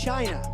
China.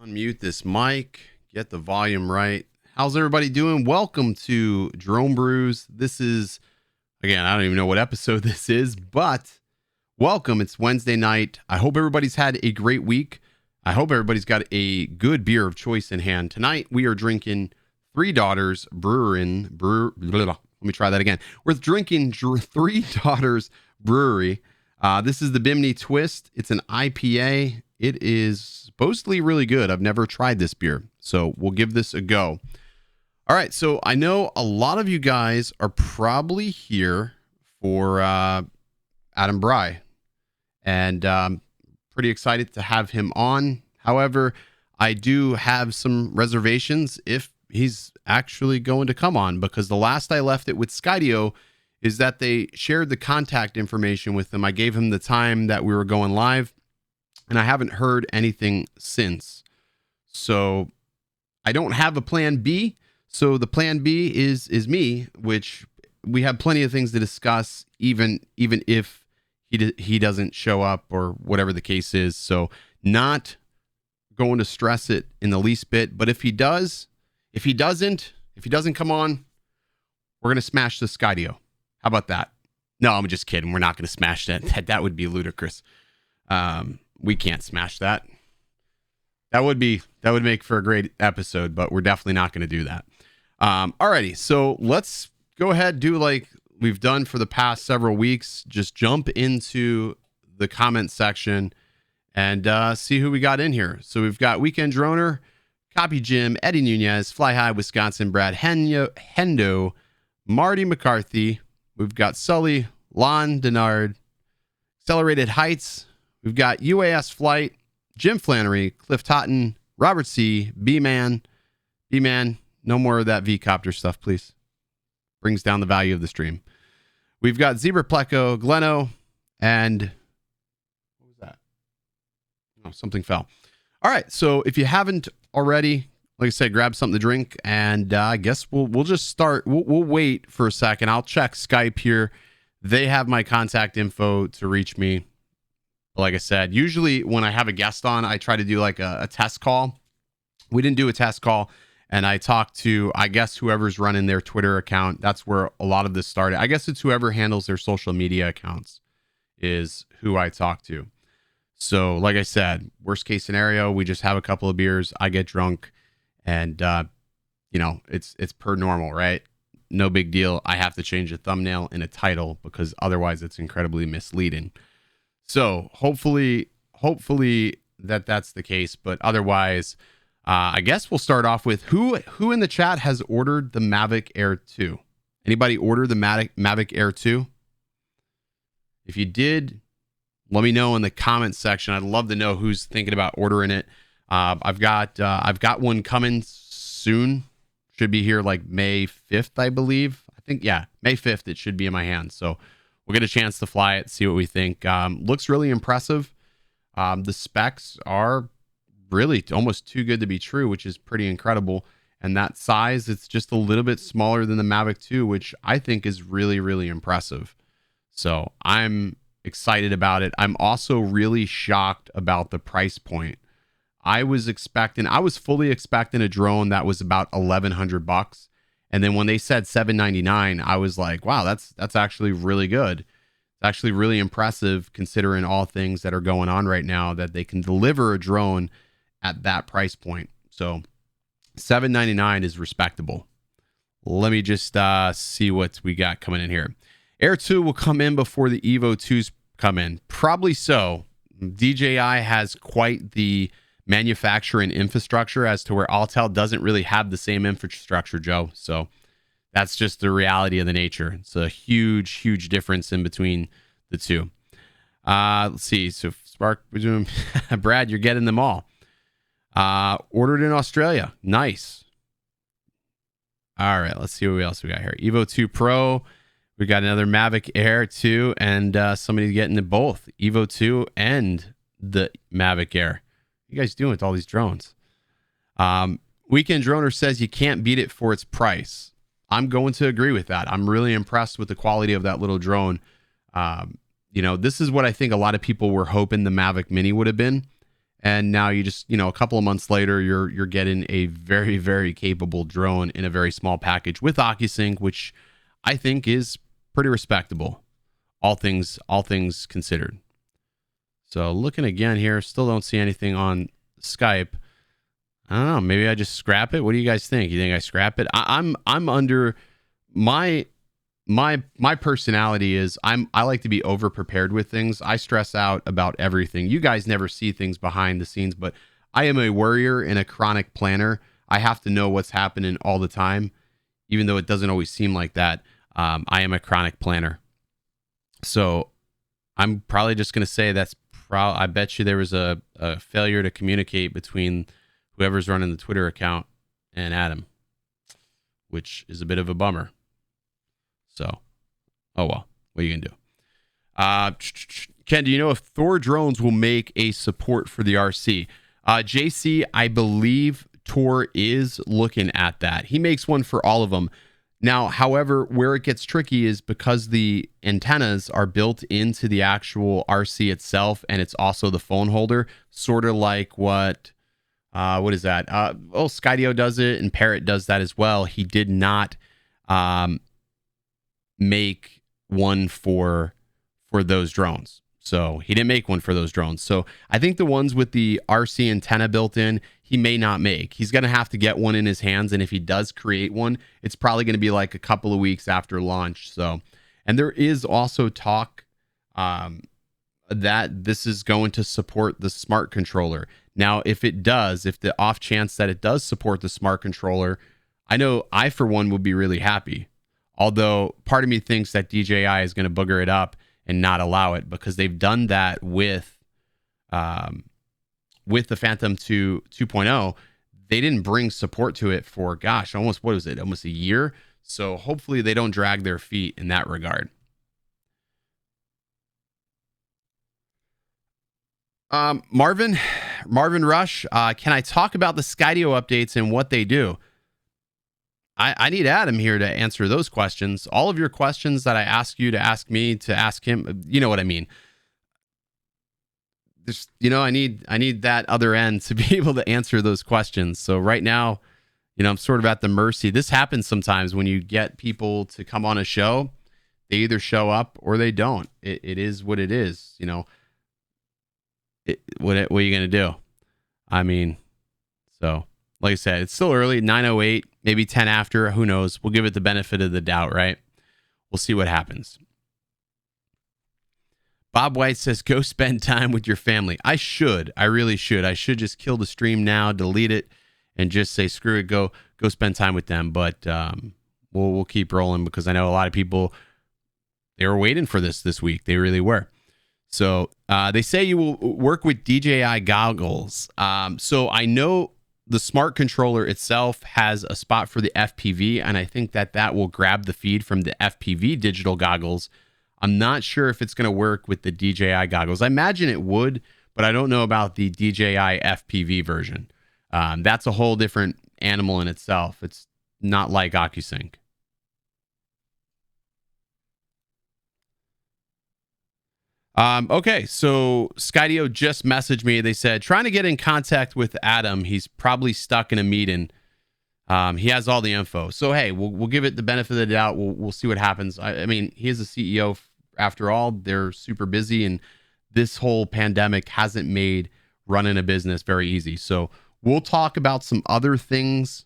Unmute this mic, get the volume right. How's everybody doing? Welcome to Drone Brews. This is, again, I don't even know what episode this is, but welcome. It's Wednesday night. I hope everybody's had a great week. I hope everybody's got a good beer of choice in hand. Tonight, we are drinking Three Daughters Brewery. Let me try that again. We're drinking Three Daughters Brewery. This is the Bimini Twist. It's an IPA. It is supposedly really good. I've never tried this beer, so we'll give this a go. All right, so I know a lot of you guys are probably here for Adam Bry, and pretty excited to have him on. However, I do have some reservations if he's actually going to come on, because the last I left it with Skydio is that they shared the contact information with him. I gave him the time that we were going live, and I haven't heard anything since. So I don't have a plan B. So the plan B is me, which we have plenty of things to discuss, even if he doesn't show up or whatever the case is. So not going to stress it in the least bit. But if he doesn't come on, we're going to smash the Skydio. How about that? No, I'm just kidding. We're not going to smash that. That would be ludicrous. We can't smash that. That would make for a great episode, but we're definitely not going to do that. Alrighty, so let's go ahead, do like we've done for the past several weeks. Just jump into the comment section and see who we got in here. So we've got Weekend Droner, Copy Jim, Eddie Nunez, Fly High Wisconsin, Brad Hendo, Marty McCarthy. We've got Sully, Lon Denard, Accelerated Heights. We've got UAS Flight, Jim Flannery, Cliff Totten, Robert C, B-Man, no more of that V-Copter stuff, please. Brings down the value of the stream. We've got Zebra Pleco, Gleno, and what was that? Oh, something fell. All right, so if you haven't already, like I said, grab something to drink, and I guess we'll just start. We'll wait for a second. I'll check Skype here. They have my contact info to reach me. Like I said, usually when I have a guest on, I try to do like a test call. We didn't do a test call, and I talked to, I guess, whoever's running their Twitter account. That's where a lot of this started. I guess it's whoever handles their social media accounts is who I talk to. So like I said, worst case scenario, we just have a couple of beers. I get drunk, and it's per normal, right? No big deal. I have to change a thumbnail and a title because otherwise it's incredibly misleading. So hopefully that's the case, but otherwise, I guess we'll start off with who in the chat has ordered the Mavic Air 2. Anybody order the Mavic Air 2? If you did, let me know in the comments section. I'd love to know who's thinking about ordering it. I've got one coming soon. Should be here like May 5th, I believe. I think, yeah, May 5th. It should be in my hands. So we'll get a chance to fly it, see what we think. Looks really impressive. The specs are really almost too good to be true, which is pretty incredible. And that size, it's just a little bit smaller than the Mavic 2, which I think is really, really impressive. So I'm excited about it. I'm also really shocked about the price point. I was fully expecting a drone that was about $1,100. And then when they said $799, I was like, wow, that's actually really good. It's actually really impressive considering all things that are going on right now, that they can deliver a drone at that price point. So $799 is respectable. Let me just see what we got coming in here. Air 2 will come in before the Evo 2s come in. Probably so. DJI has quite the manufacturing infrastructure as to where Autel doesn't really have the same infrastructure, Joe. So that's just the reality of the nature. It's a huge difference in between the two. Let's see. So Spark, Brad, you're getting them all. Ordered in Australia. Nice. All right, let's see what else we got here. Evo 2 Pro. We got another Mavic Air 2, and somebody's getting the both Evo 2 and the Mavic Air. What are you guys doing with all these drones? Weekend Droner says you can't beat it for its price. I'm going to agree with that. I'm really impressed with the quality of that little drone. This is what I think a lot of people were hoping the Mavic Mini would have been. And now you just, a couple of months later, you're getting a very, very capable drone in a very small package with OcuSync, which I think is pretty respectable, all things considered. So looking again here, still don't see anything on Skype. I don't know. Maybe I just scrap it. What do you guys think? You think I scrap it? I'm under my personality is I like to be over prepared with things. I stress out about everything. You guys never see things behind the scenes, but I am a worrier and a chronic planner. I have to know what's happening all the time, even though it doesn't always seem like that. I am a chronic planner. So I'm probably just going to say I bet you there was a failure to communicate between whoever's running the Twitter account and Adam, which is a bit of a bummer. So, oh well, what are you going to do? Ken, do you know if Thor drones will make a support for the RC? JC, I believe Tor is looking at that. He makes one for all of them. Now, however, where it gets tricky is because the antennas are built into the actual RC itself, and it's also the phone holder, sort of like what is that? Skydio does it, and Parrot does that as well. He did not make one for those drones. So he didn't make one for those drones. So I think the ones with the RC antenna built in, he may not make. He's going to have to get one in his hands. And if he does create one, it's probably going to be like a couple of weeks after launch. So, and there is also talk that this is going to support the smart controller. Now, if the off chance that it does support the smart controller, I know I, for one, will be really happy. Although part of me thinks that DJI is going to booger it up and not allow it, because they've done that with the Phantom 2 2.0. They didn't bring support to it for, almost a year. So hopefully they don't drag their feet in that regard. Marvin Rush, can I talk about the Skydio updates and what they do? I need Adam here to answer those questions. All of your questions that I ask you to ask me to ask him, you know what I mean. Just, I need that other end to be able to answer those questions. So right now, I'm sort of at the mercy. This happens sometimes when you get people to come on a show. They either show up or they don't. It is what it is. What are you going to do? I mean, so like I said, it's still early, 9:08, maybe 10 after, who knows? We'll give it the benefit of the doubt, right? We'll see what happens. Bob White says, go spend time with your family. I really should. I should just kill the stream now, delete it, and just say, screw it, go spend time with them. But we'll keep rolling, because I know a lot of people, they were waiting for this week. They really were. So they say you will work with DJI goggles. So I know the smart controller itself has a spot for the FPV, and I think that will grab the feed from the FPV digital goggles. I'm not sure if it's going to work with the DJI goggles. I imagine it would, but I don't know about the DJI FPV version. That's a whole different animal in itself. It's not like OcuSync. Okay, so Skydio just messaged me. They said, trying to get in contact with Adam. He's probably stuck in a meeting. He has all the info. So, hey, we'll give it the benefit of the doubt. We'll see what happens. I mean, he is a CEO after all. They're super busy, and this whole pandemic hasn't made running a business very easy. So we'll talk about some other things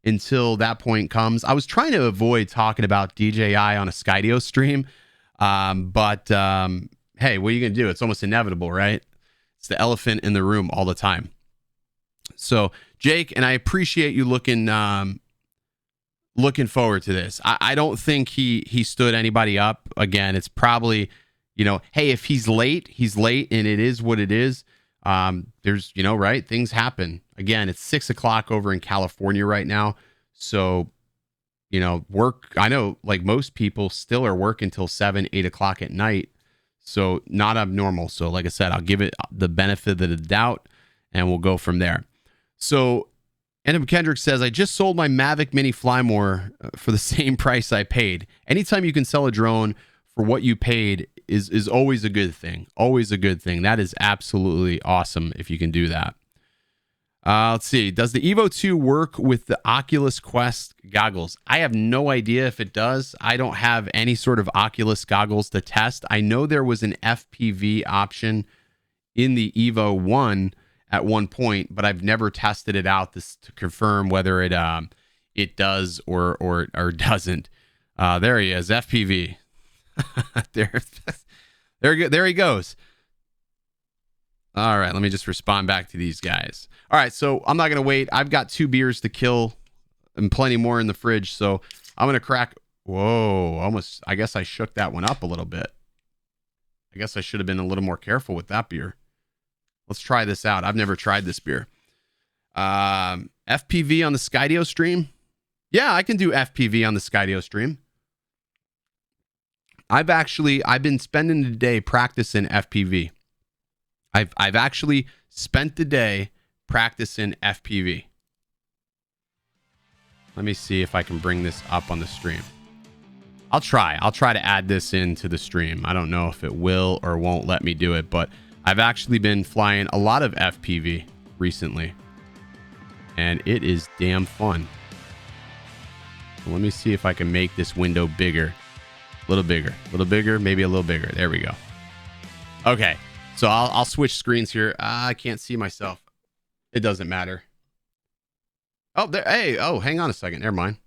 until that point comes. I was trying to avoid talking about DJI on a Skydio stream, but hey, what are you going to do? It's almost inevitable, right? It's the elephant in the room all the time. So, Jake, and I appreciate you looking forward to this. I don't think he stood anybody up. Again, it's probably, hey, if he's late, and it is what it is. There's, right? Things happen. Again, it's 6:00 over in California right now. So, work, I know like most people still are working till 7, 8 o'clock at night. So not abnormal. So like I said, I'll give it the benefit of the doubt, and we'll go from there. So Adam Kendrick says, I just sold my Mavic Mini Fly More for the same price I paid. Anytime you can sell a drone for what you paid is always a good thing. Always a good thing. That is absolutely awesome if you can do that. Let's see. Does the Evo 2 work with the Oculus Quest goggles? I have no idea if it does. I don't have any sort of Oculus goggles to test. I know there was an FPV option in the Evo 1 at one point, but I've never tested it out to confirm whether it does or doesn't. There he is, FPV. there he goes. All right, let me just respond back to these guys. All right, so I'm not going to wait. I've got 2 beers to kill and plenty more in the fridge, so I'm going to crack. Whoa, almost. I guess I shook that one up a little bit. I guess I should have been a little more careful with that beer. Let's try this out. I've never tried this beer. FPV on the Skydio stream? Yeah, I can do FPV on the Skydio stream. I've been spending the day practicing FPV. I've actually spent the day practicing FPV. Let me see if I can bring this up on the stream. I'll try to add this into the stream. I don't know if it will or won't let me do it, but I've actually been flying a lot of FPV recently, and it is damn fun. So let me see if I can make this window bigger. A little bigger, maybe a little bigger. There we go. Okay. So I'll switch screens here. I can't see myself. It doesn't matter. Oh, there. Hey, hang on a second. Never mind.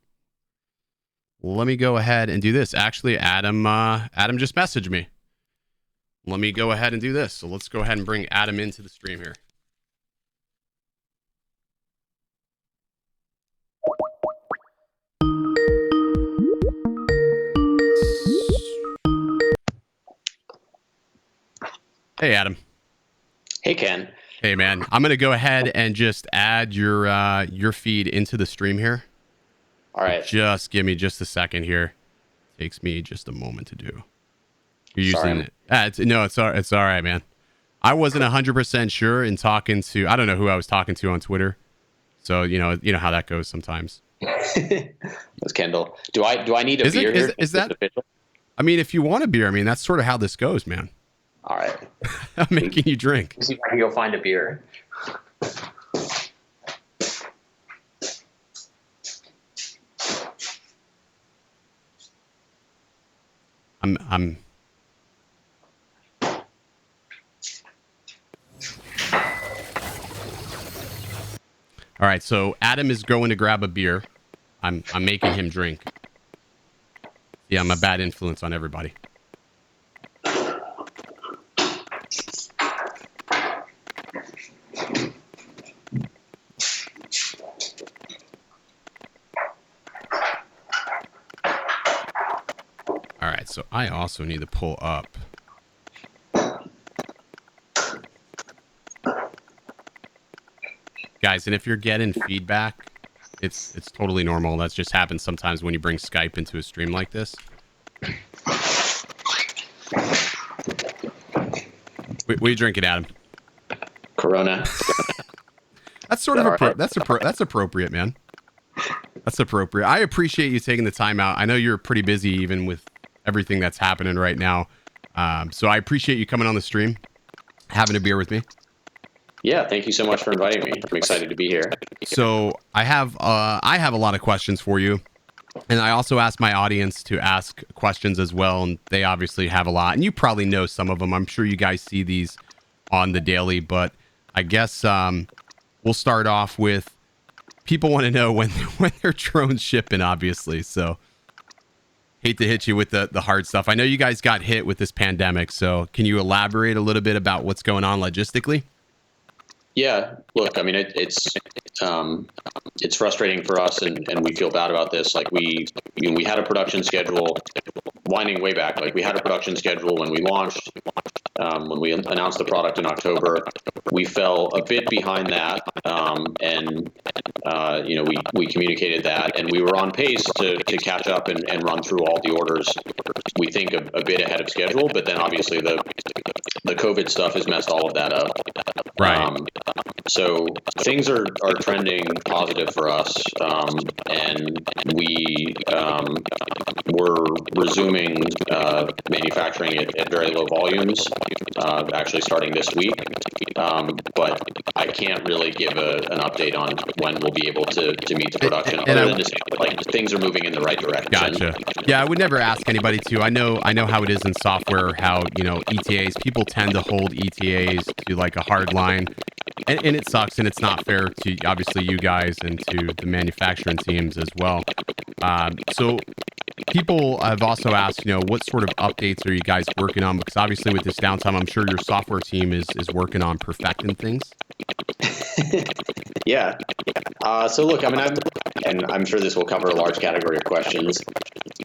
Let me go ahead and do this. Actually, Adam just messaged me. Let me go ahead and do this. So let's go ahead and bring Adam into the stream here. Hey, Adam. Hey, Ken. Hey, man. I'm going to go ahead and just add your feed into the stream here. All right. Just give me just a second here. Takes me just a moment to do. You're using it. It's all right, man. I wasn't 100% sure in talking to, I don't know who I was talking to on Twitter. So, you know how that goes sometimes. That's Kendall. Do I need a beer here? Is that official? I mean, if you want a beer, I mean, that's sort of how this goes, man. All right. I'm making you drink. Let's see if I can go find a beer. I'm All right, so Adam is going to grab a beer. I'm making him drink. Yeah, I'm a bad influence on everybody. All right, so I also need to pull up. Guys, and if you're getting feedback, it's totally normal. That just happens sometimes when you bring Skype into a stream like this. What are you drinking, Adam? Corona. That's sort of that's appropriate, man. That's appropriate. I appreciate you taking the time out. I know you're pretty busy even with everything that's happening right now. So I appreciate you coming on the stream, having a beer with me. Yeah, thank you so much for inviting me. I'm excited to be here. So I have a lot of questions for you, and I also asked my audience to ask questions as well, and they obviously have a lot, and you probably know some of them. I'm sure you guys see these on the daily, but I guess we'll start off with people want to know when their drone's shipping, obviously. So hate to hit you with the hard stuff. I know you guys got hit with this pandemic, so can you elaborate a little bit about what's going on logistically? Yeah, look, I mean, it's frustrating for us, and we feel bad about this. Like we had a production schedule, winding way back. Like we had a production schedule when we launched, when we announced the product in October. We fell a bit behind that, and we communicated that, and we were on pace to catch up and run through all the orders. We think a bit ahead of schedule, but then obviously the COVID stuff has messed all of that up. Right. So things are trending positive for us, and we're resuming manufacturing at very low volumes, actually starting this week. But I can't really give an update on when we'll be able to meet the production, other than to say like things are moving in the right direction. Gotcha. Yeah, I would never ask anybody to. I know how it is in software. How ETAs, people tend to hold ETAs to like a hard line. And it sucks, and it's not fair to obviously you guys and to the manufacturing teams as well. So people have also asked, what sort of updates are you guys working on? Because obviously with this downtime, I'm sure your software team is working on perfecting things. Yeah. So look, I mean, I'm sure this will cover a large category of questions.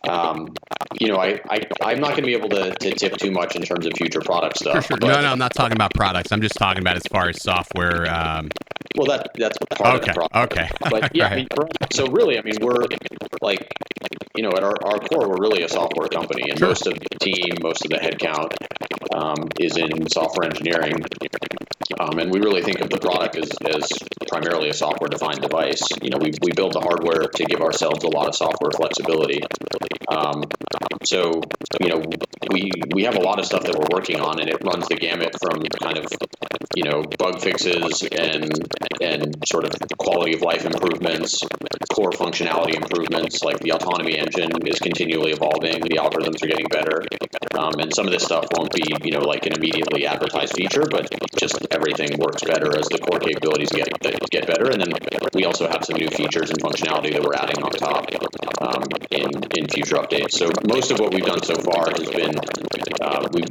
I'm not going to be able to tip too much in terms of future product stuff. Sure. No, I'm not talking about products. I'm just talking about as far as software. Well, that's part of the problem. Okay. But yeah, Right. I mean, so really, I mean, we're like, at our core, we're really a software company, and Sure. most of the team, most of the headcount is in software engineering. And we really think of the product as primarily a software-defined device. We build the hardware to give ourselves a lot of software flexibility. So we have a lot of stuff that we're working on, and it runs the gamut from kind of bug fixes and sort of quality of life improvements, core functionality improvements. Like the autonomy engine is continually evolving, the algorithms are getting better, and some of this stuff won't be like an immediately advertised feature, but just everything works better as the core capabilities get better. And then we also have some new features and functionality that we're adding on top in future updates. So most of what we've done so far has been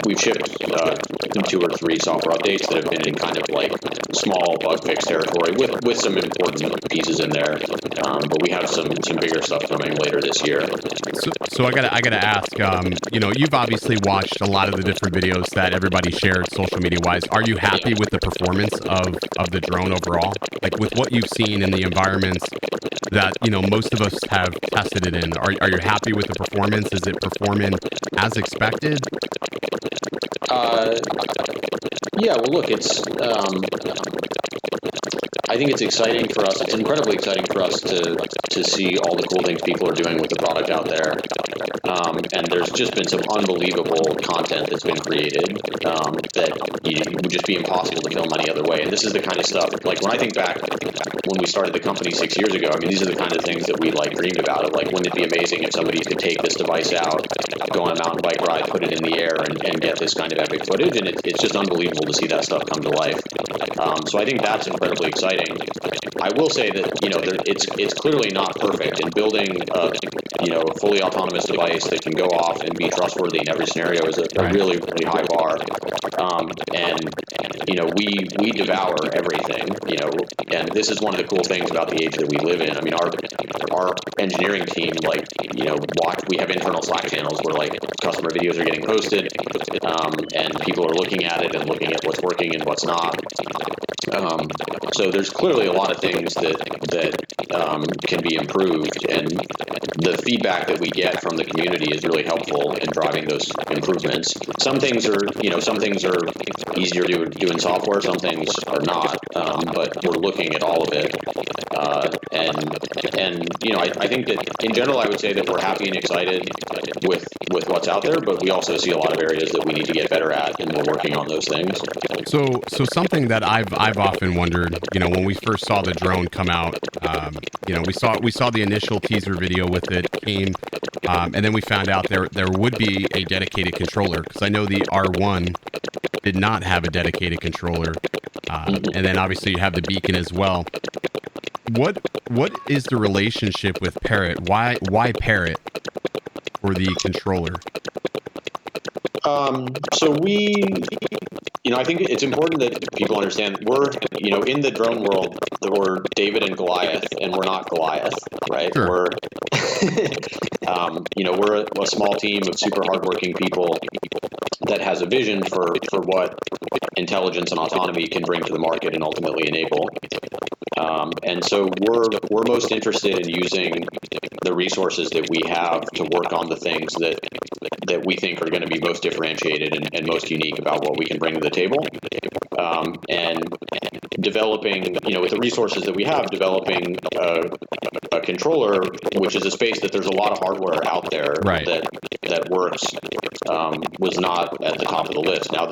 we've shipped 2 or 3 software updates that have been in kind of like small bug fix territory with some important pieces in there. But we have some bigger stuff coming later this year. So I gotta ask. You've obviously watched a lot of the different videos that everybody shared social media wise. Are you happy with the performance of the drone overall? Like with what you've seen in the environments that most of us have tested it in. Are you happy with the performance? Is it performing as expected? Yeah. Well, look, I think it's exciting for us. It's incredibly exciting for us to see all the cool things people are doing with the product out there. And there's just been some unbelievable content that's been created that would just be impossible to film any other way. And this is the kind of stuff, like when I think back when we started the company 6 years ago, I mean, these are the kind of things that we like dreamed about. Of like, wouldn't it be amazing if somebody could take this device out, go on a mountain bike ride, put it in the air, and get this kind of epic footage? And it's just unbelievable to see that stuff come to life. So I think that's incredibly exciting. I will say that it's clearly not perfect, and building a fully autonomous device that can go off and be trustworthy in every scenario is a really, really high bar. And we devour everything. And this is one of the cool things about the age that we live in. I mean, our engineering team, we have internal Slack channels where like customer videos are getting posted, and people are looking at it and looking at what's working and what's not. So there's clearly a lot of things that can be improved, and the feedback that we get from the community is really helpful in driving those improvements. Some things are easier to do in software, some things are not, but we're looking at all of it. I think that in general, I would say that we're happy and excited with what's out there, but we also see a lot of areas that we need to get better at, and we're working on those things. So something that I've often wondered, when we first saw the drone come out, we saw the initial teaser video with it came, and then we found out there would be a dedicated controller, because I know the R1 did not have a dedicated controller, and then obviously you have the beacon as well. What is the relationship with Parrot? Why Parrot for the controller? So I think it's important that people understand we're, in the drone world, we're David and Goliath, and we're not Goliath, right? Sure. We're a small team of super hardworking people that has a vision for what intelligence and autonomy can bring to the market and ultimately enable. And so we're most interested in using the resources that we have to work on the things that we think are going to be most differentiated and most unique about what we can bring to the table. and developing, with the resources that we have, developing a controller, which is a space that there's a lot of hardware out there Right. that works, was not at the top of the list. Now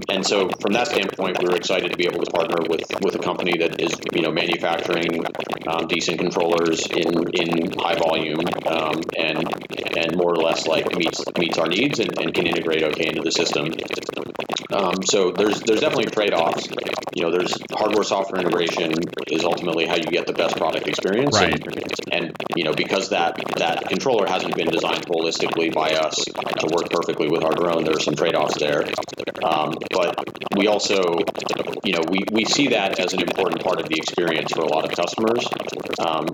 and so from that standpoint, we were excited to be able to partner with a company that is, manufacturing decent controllers in high volume, and more or less like meets our needs and can integrate okay into the system. So there's definitely trade-offs. There's hardware software integration is ultimately how you get the best product experience. Right. And because that controller hasn't been designed holistically by us to work perfectly with our drone, there are some trade-offs there. But we also, we see that as an important part of the experience for a lot of customers,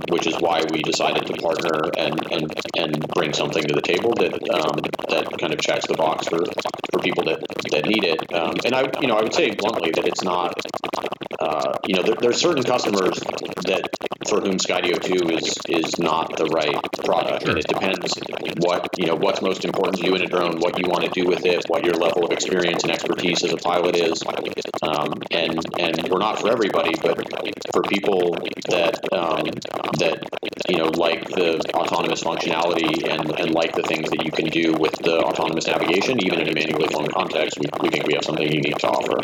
which is why we decided to partner and bring something to the table that kind of checks the box for people that need it. And I would say bluntly that it's not, there's certain customers that for whom Skydio 2 is not the right product. Sure. And it depends what's most important to you in a drone, what you want to do with it, what your level of experience and expertise as a pilot is. And we're not for everybody, but for people that like the autonomous functionality and like the things that you can do with the autonomous navigation, even in a manually flown context, we think we have something unique to offer.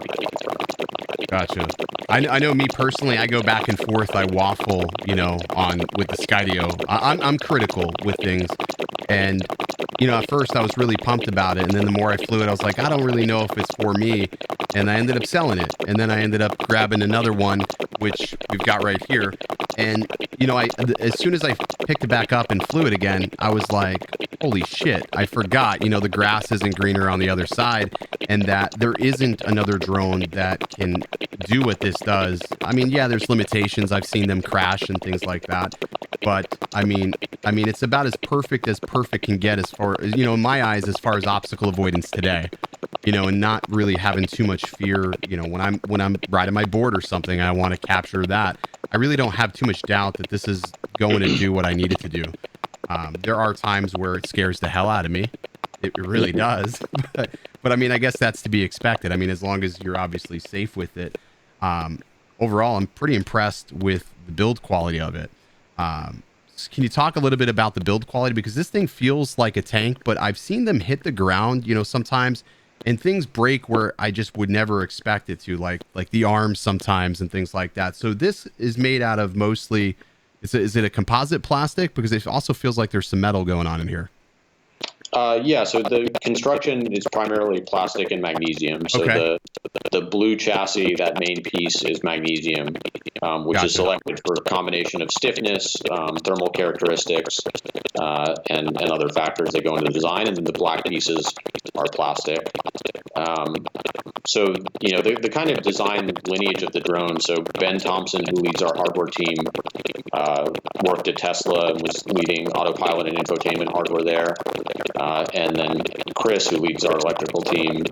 Gotcha. I know me personally, I go back and forth. I waffle, on with the Skydio. I'm critical with things. And, at first I was really pumped about it. And then the more I flew it, I was like, I don't really know if it's for me. And I ended up selling it. And then I ended up grabbing another one, which we've got right here. And, as soon as I picked it back up and flew it again, I was like, holy shit, I forgot, the grass isn't greener on the other side, and that there isn't another drone that can do what this does. I mean, yeah, there's limitations. I've seen them crash and things like that. But I mean, it's about as perfect can get as far as, in my eyes, as far as obstacle avoidance today, and not really having too much fear, when I'm riding my board or something, I want to capture that. I really don't have too much doubt that this is going to do what I need it to do. There are times where it scares the hell out of me. It really does. But I mean, I guess that's to be expected. I mean, as long as you're obviously safe with it. Overall, I'm pretty impressed with the build quality of it. Can you talk a little bit about the build quality? Because this thing feels like a tank, but I've seen them hit the ground, sometimes, and things break where I just would never expect it to, like the arms sometimes and things like that. So this is made out of mostly, is it a composite plastic? Because it also feels like there's some metal going on in here. Yeah, so the construction is primarily plastic and magnesium. So okay. the blue chassis, that main piece, is magnesium, which Gotcha. is selected for a combination of stiffness, thermal characteristics, and other factors that go into the design. And then the black pieces are plastic. So, the kind of design lineage of the drone. So Ben Thompson, who leads our hardware team, worked at Tesla and was leading autopilot and infotainment hardware there. And then Chris, who leads our electrical team,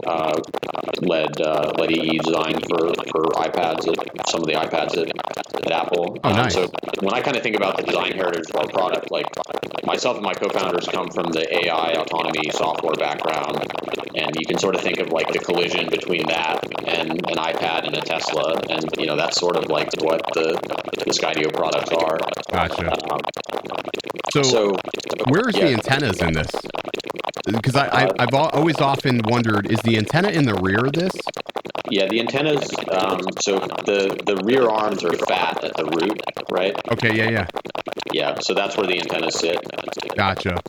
led EE design for iPads, some of the iPads at Apple. Oh, nice. So when I kind of think about the design heritage of our product, like myself and my co-founders come from the AI autonomy software background, and you can sort of think of like the collision between that and an iPad and a Tesla, and that's sort of like what the Skydio products are. Gotcha. So where's the antennas in this? Because I've always often wondered, is the antenna in the rear of this? Yeah, the antennas, so the rear arms are fat at the root, right? Okay, yeah. Yeah, so that's where the antennas sit. Gotcha.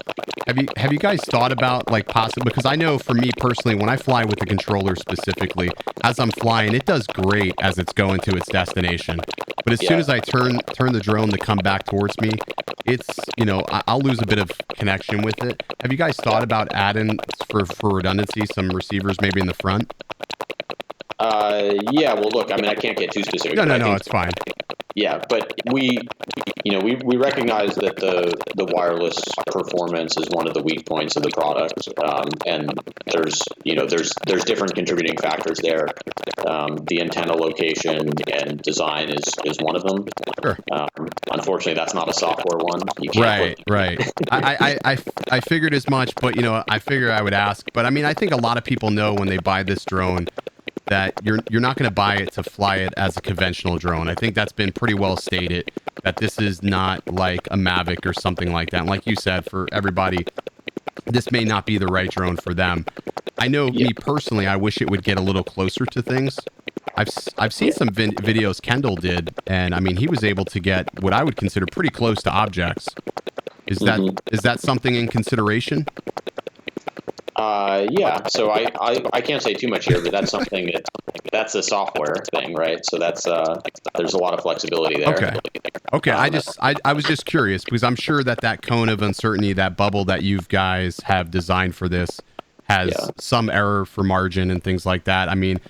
Have you guys thought about like possibly, because I know for me personally, when I fly with the controller specifically, as I'm flying, it does great as it's going to its destination. But as soon as I turn the drone to come back towards me, it's, I'll lose a bit of connection with it. Have you guys thought about adding, for redundancy, some receivers maybe in the front? Yeah, well, look, I mean, I can't get too specific. No, it's fine. Yeah, but we recognize that the wireless performance is one of the weak points of the product, and there's different contributing factors there. The antenna location and design is one of them. Sure. Unfortunately, that's not a software one. You can't Right. I figured as much, but I figure I would ask. But I mean, I think a lot of people know when they buy this drone, that you're not going to buy it to fly it as a conventional drone. I think that's been pretty well stated, that this is not like a Mavic or something like that. And like you said, for everybody, this may not be the right drone for them. I know me personally, I wish it would get a little closer to things. I've seen some videos Kendall did, and I mean, he was able to get what I would consider pretty close to objects. Is that something in consideration? Yeah. So I can't say too much here, but that's something that's a software thing, right? So that's there's a lot of flexibility there. Okay. I was just curious, because I'm sure that cone of uncertainty, that bubble that you guys have designed for this, has some error for margin and things like that. I mean,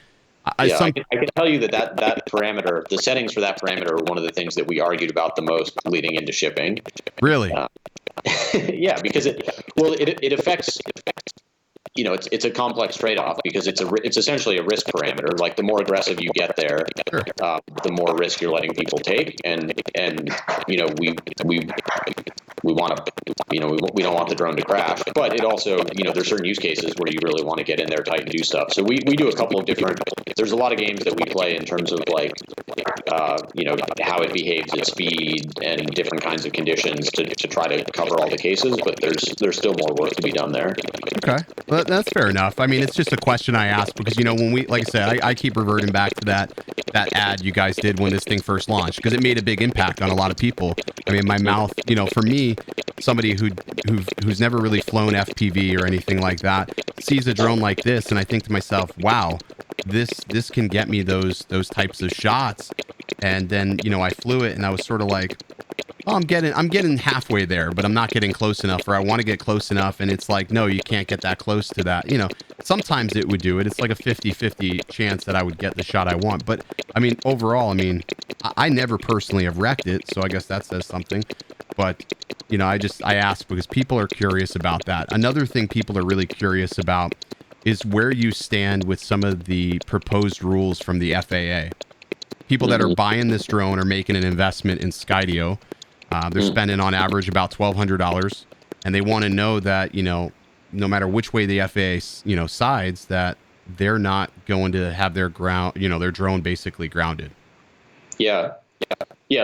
I can tell you that parameter, the settings for that parameter, are one of the things that we argued about the most leading into shipping. Really? Yeah, because it affects. You know, it's a complex trade-off, because it's essentially a risk parameter. Like, the more aggressive you get there, the more risk you're letting people take, and you know, we want to, you know, we don't want the drone to crash, but it also, you know, there's certain use cases where you really want to get in there tight and do stuff. So we do a couple of different. There's a lot of games that we play in terms of, like, you know, how it behaves at speed and different kinds of conditions to try to cover all the cases. But there's still more work to be done there. Okay. Well, that's fair enough. I mean, it's just a question I asked because, you know, when we, like I said, I keep reverting back to that ad you guys did when this thing first launched, because it made a big impact on a lot of people. I mean, my mouth, you know, for me, somebody who's never really flown FPV or anything like that, sees a drone like this, and I think to myself, wow, this can get me those types of shots. And then, you know, I flew it, and I was sort of like, oh, I'm getting halfway there, but I'm not getting close enough, or I want to get close enough, and it's like, no, you can't get that close to that. You know, sometimes it would do it. It's like a 50-50 chance that I would get the shot I want. But I mean, overall, I mean, I never personally have wrecked it, so I guess that says something. But, you know, I ask because people are curious about that. Another thing people are really curious about is where you stand with some of the proposed rules from the FAA. People that are buying this drone are making an investment in Skydio. They're spending on average about $1,200, and they want to know that, you know, no matter which way the FAA, you know, sides, that they're not going to have their drone basically grounded. Yeah.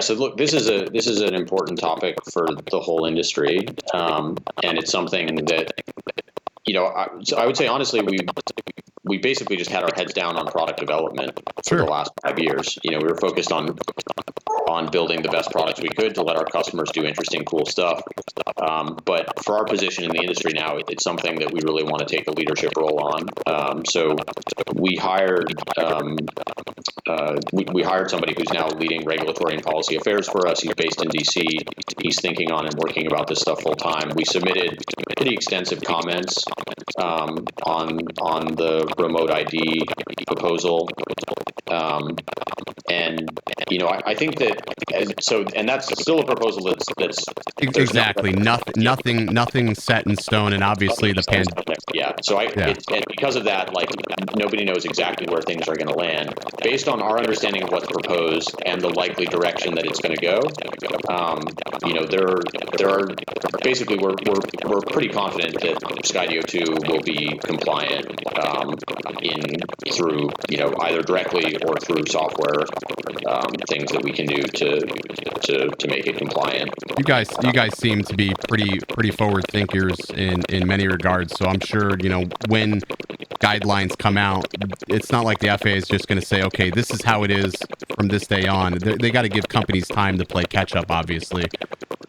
So look, this is an important topic for the whole industry, and it's something that, you know, I would say honestly, we basically just had our heads down on product development for the last 5 years. You know, we were focused on building the best products we could to let our customers do interesting, cool stuff. But for our position in the industry now, it's something that we really want to take a leadership role on. So we hired somebody who's now leading regulatory and policy affairs for us. He's based in DC. He's thinking on and working about this stuff full time. We submitted pretty extensive comments on the remote ID proposal. And, you know, I think that, and that's still a proposal that's exactly nothing set in stone, and obviously the pandemic. Yeah. So and because of that, like, nobody knows exactly where things are going to land. Based on our understanding of what's proposed and the likely direction that it's going to go, you know, there are basically we're pretty confident that Skydio 2 will be compliant through, you know, either directly or through software things that we can do to make it compliant. You guys seem to be pretty forward thinkers in many regards. So I'm sure, you know, when guidelines come out, it's not like the FAA is just going to say, okay, this is how it is from this day on. They got to give companies time to play catch up, obviously,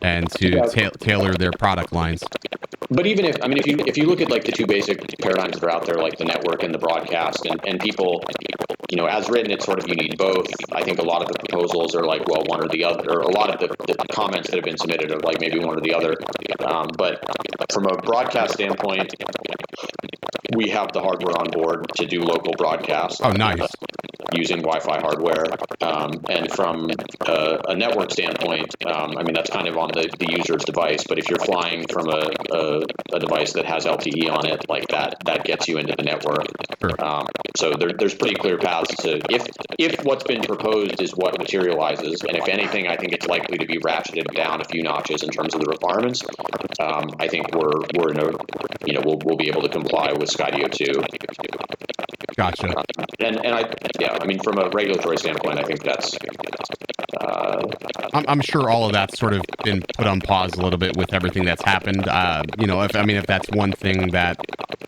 and to tailor their product lines. But even if you look at, like, the two basic paradigms that are out there, like the network and the broadcast, and people, you know, as written, it's sort of, you need both. I think a lot of the proposals are like, well, one or the other, or a lot of the comments that have been submitted are like maybe one or the other. But from a broadcast standpoint, we have the hardware on board to do local broadcasts. Oh, nice. Using Wi-Fi hardware. And from a network standpoint, I mean, that's kind of on the user's device. But if you're flying from a device that has LTE on it, like that gets you into the network. Sure. So there's pretty clear paths to, if what's been proposed is what materializes, and if anything, I think it's likely to be ratcheted down a few notches in terms of the requirements. I think we're in a, you know, we'll be able to comply with Skydio 2. Gotcha. I mean, from a regulatory standpoint, I think that's. I'm sure all of that's sort of been put on pause a little bit with everything that's happened. If that's one thing that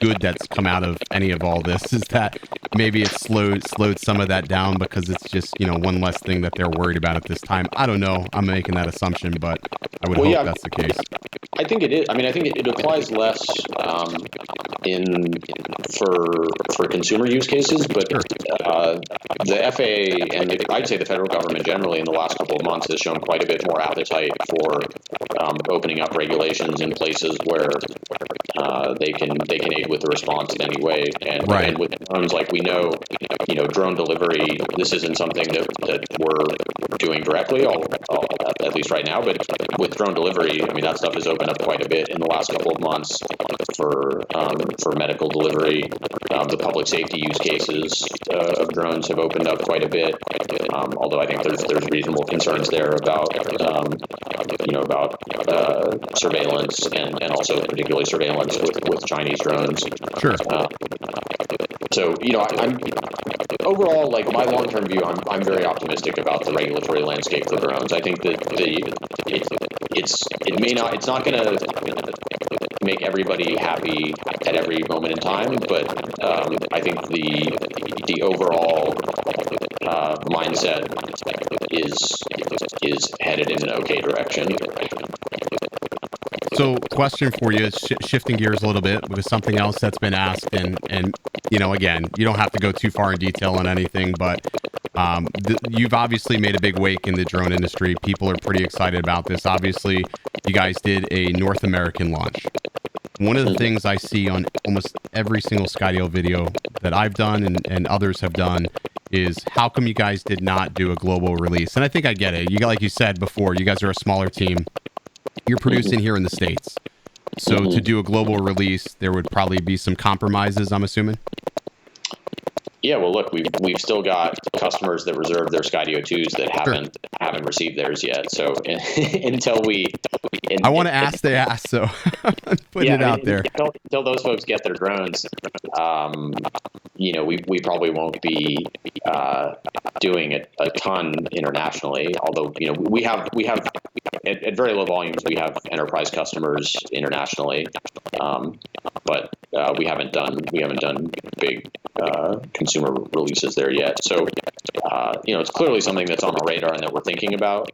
good that's come out of any of all this is that maybe it's slowed some of that down because it's just one less thing that they're worried about at this time. I don't know. I'm making that assumption, but I would hope that's the case. I think it is. I mean, I think it applies less for consumer use cases, but the FAA and I'd say the federal government generally in the last couple of months has shown quite a bit more appetite for opening up regulations in places where they can aid with the response in any way. And with drones, like we know, drone delivery. This isn't something that we're doing directly, at least right now. But with drone delivery, I mean that stuff has opened up quite a bit in the last couple of months for medical delivery. The public safety use cases of drones have opened up quite a bit. Although I think there's reasonable concerns there about surveillance and also particularly surveillance with Chinese drones. Sure. So I'm overall, like my long-term view, I'm very optimistic about the regulatory landscape for drones. I think that it's not going to make everybody happy at every moment in time, but I think the overall mindset is headed in an okay direction. So, question for you is shifting gears a little bit with something else that's been asked, and again, you don't have to go too far in detail on anything, but you've obviously made a big wake in the drone industry. People are pretty excited about this. Obviously, you guys did a North American launch. One of the things I see on almost every single Skydio video that I've done and others have done is how come you guys did not do a global release? And I think I get it. Like you said before, you guys are a smaller team. You're producing here in the States. So to do a global release, there would probably be some compromises, I'm assuming? Yeah, well, look, we've still got customers that reserve their Skydio 2s that haven't received theirs yet. So until I want to ask, they ask, so putting it out there. Until those folks get their drones, we probably won't be doing a ton internationally. Although we have at very low volumes we have enterprise customers internationally, but we haven't done big consumer releases there yet. So it's clearly something that's on our radar and that we're thinking about.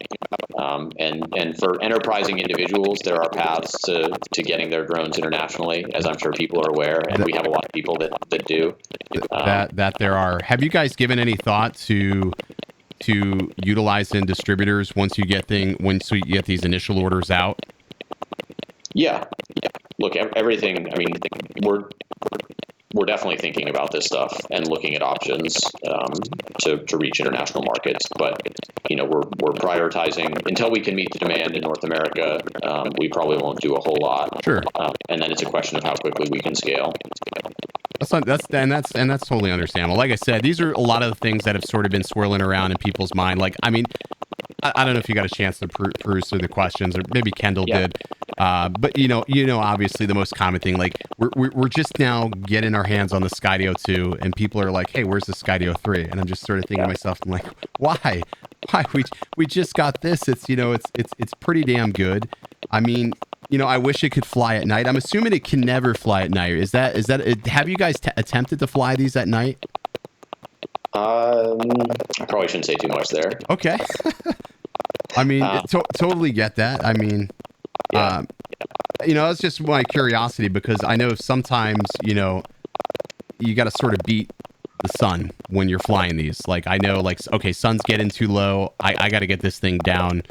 And for enterprising individuals, there are paths to getting their drones internationally, as I'm sure people are aware, and we have a lot of people that do. That there are. Have you guys given any thought to utilizing distributors once you get these initial orders out? Yeah. Look, everything. I mean, we're definitely thinking about this stuff and looking at options to reach international markets. But we're prioritizing until we can meet the demand in North America. We probably won't do a whole lot. Sure. And then it's a question of how quickly we can scale. That's totally understandable. Like I said, these are a lot of the things that have sort of been swirling around in people's mind. Like, I mean, I don't know if you got a chance to peruse through the questions, or maybe Kendall did. But obviously the most common thing, like we're just now getting our hands on the Skydio 2, and people are like, "Hey, where's the Skydio 3?" And I'm just sort of thinking to myself, I'm like, "Why? We just got this. It's it's pretty damn good." I mean, I wish it could fly at night. I'm assuming it can never fly at night. Is that have you guys attempted to fly these at night? I probably shouldn't say too much there. Okay. I mean, totally get that. I mean, that's just my curiosity, because I know sometimes, you got to sort of beat the sun when you're flying these. Like, I know, like, okay, sun's getting too low. I got to get this thing down,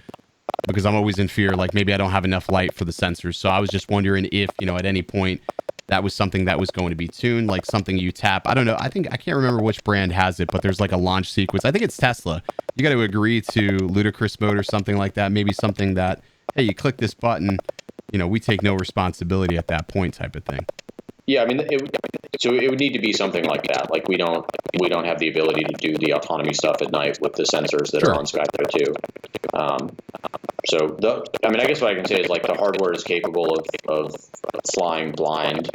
because I'm always in fear, like maybe I don't have enough light for the sensors. So I was just wondering if, at any point that was something that was going to be tuned, like something you tap. I don't know. I can't remember which brand has it, but there's like a launch sequence. I think it's Tesla. You got to agree to ludicrous mode or something like that. Maybe something that, hey, you click this button, we take no responsibility at that point type of thing. Yeah, I mean, it would need to be something like that. Like we don't have the ability to do the autonomy stuff at night with the sensors that are on Skydio 2. I guess what I can say is, like, the hardware is capable of flying blind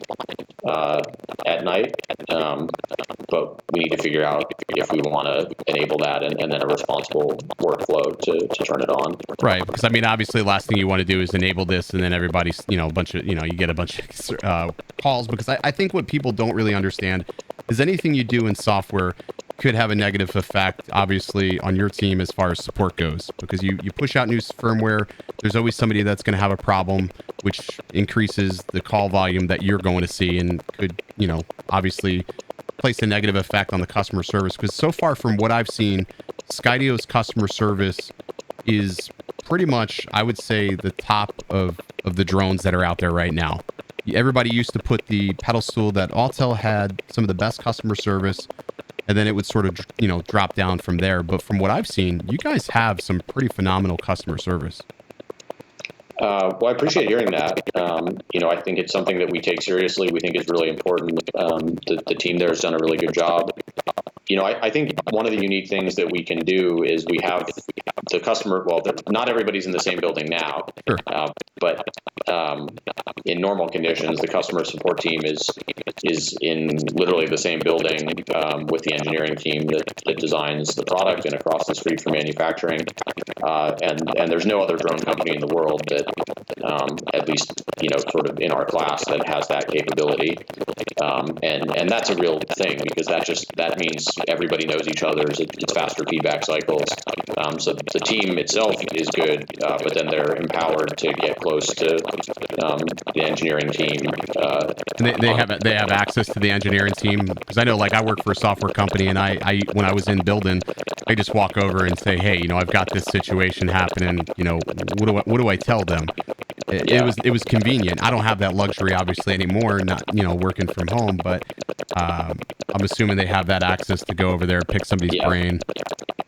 at night. But we need to figure out if we want to enable that and then a responsible workflow to turn it on. Right, because I mean, obviously, the last thing you want to do is enable this, and then everybody's, a bunch of, you get a bunch of calls. Because I think what people don't really understand is anything you do in software could have a negative effect, obviously, on your team as far as support goes. Because you push out new firmware, there's always somebody that's going to have a problem, which increases the call volume that you're going to see, and could, obviously place a negative effect on the customer service. Because so far from what I've seen, Skydio's customer service is pretty much, I would say, the top of the drones that are out there right now. Everybody used to put the pedestal that Autel had some of the best customer service, and then it would sort of, drop down from there. But from what I've seen, you guys have some pretty phenomenal customer service. Well, I appreciate hearing that. I think it's something that we take seriously. We think it's really important. The team there has done a really good job. I think one of the unique things that we can do is we have the customer. Well, not everybody's in the same building now, sure. But in normal conditions, the customer support team is in literally the same building with the engineering team that designs the product and across the street from manufacturing. And there's no other drone company in the world that, at least sort of in our class, that has that capability. And that's a real thing, because that means everybody knows each other. It's faster feedback cycles. So the team itself is good, but then they're empowered to get close to the engineering team. And they have access to the engineering team, because I know, like, I work for a software company, and I when I was in building, I just walk over and say, hey, I've got this situation happening. What do I tell them? It was convenient. I don't have that luxury, obviously, anymore, not working from home, but I'm assuming they have that access to go over there, pick somebody's brain.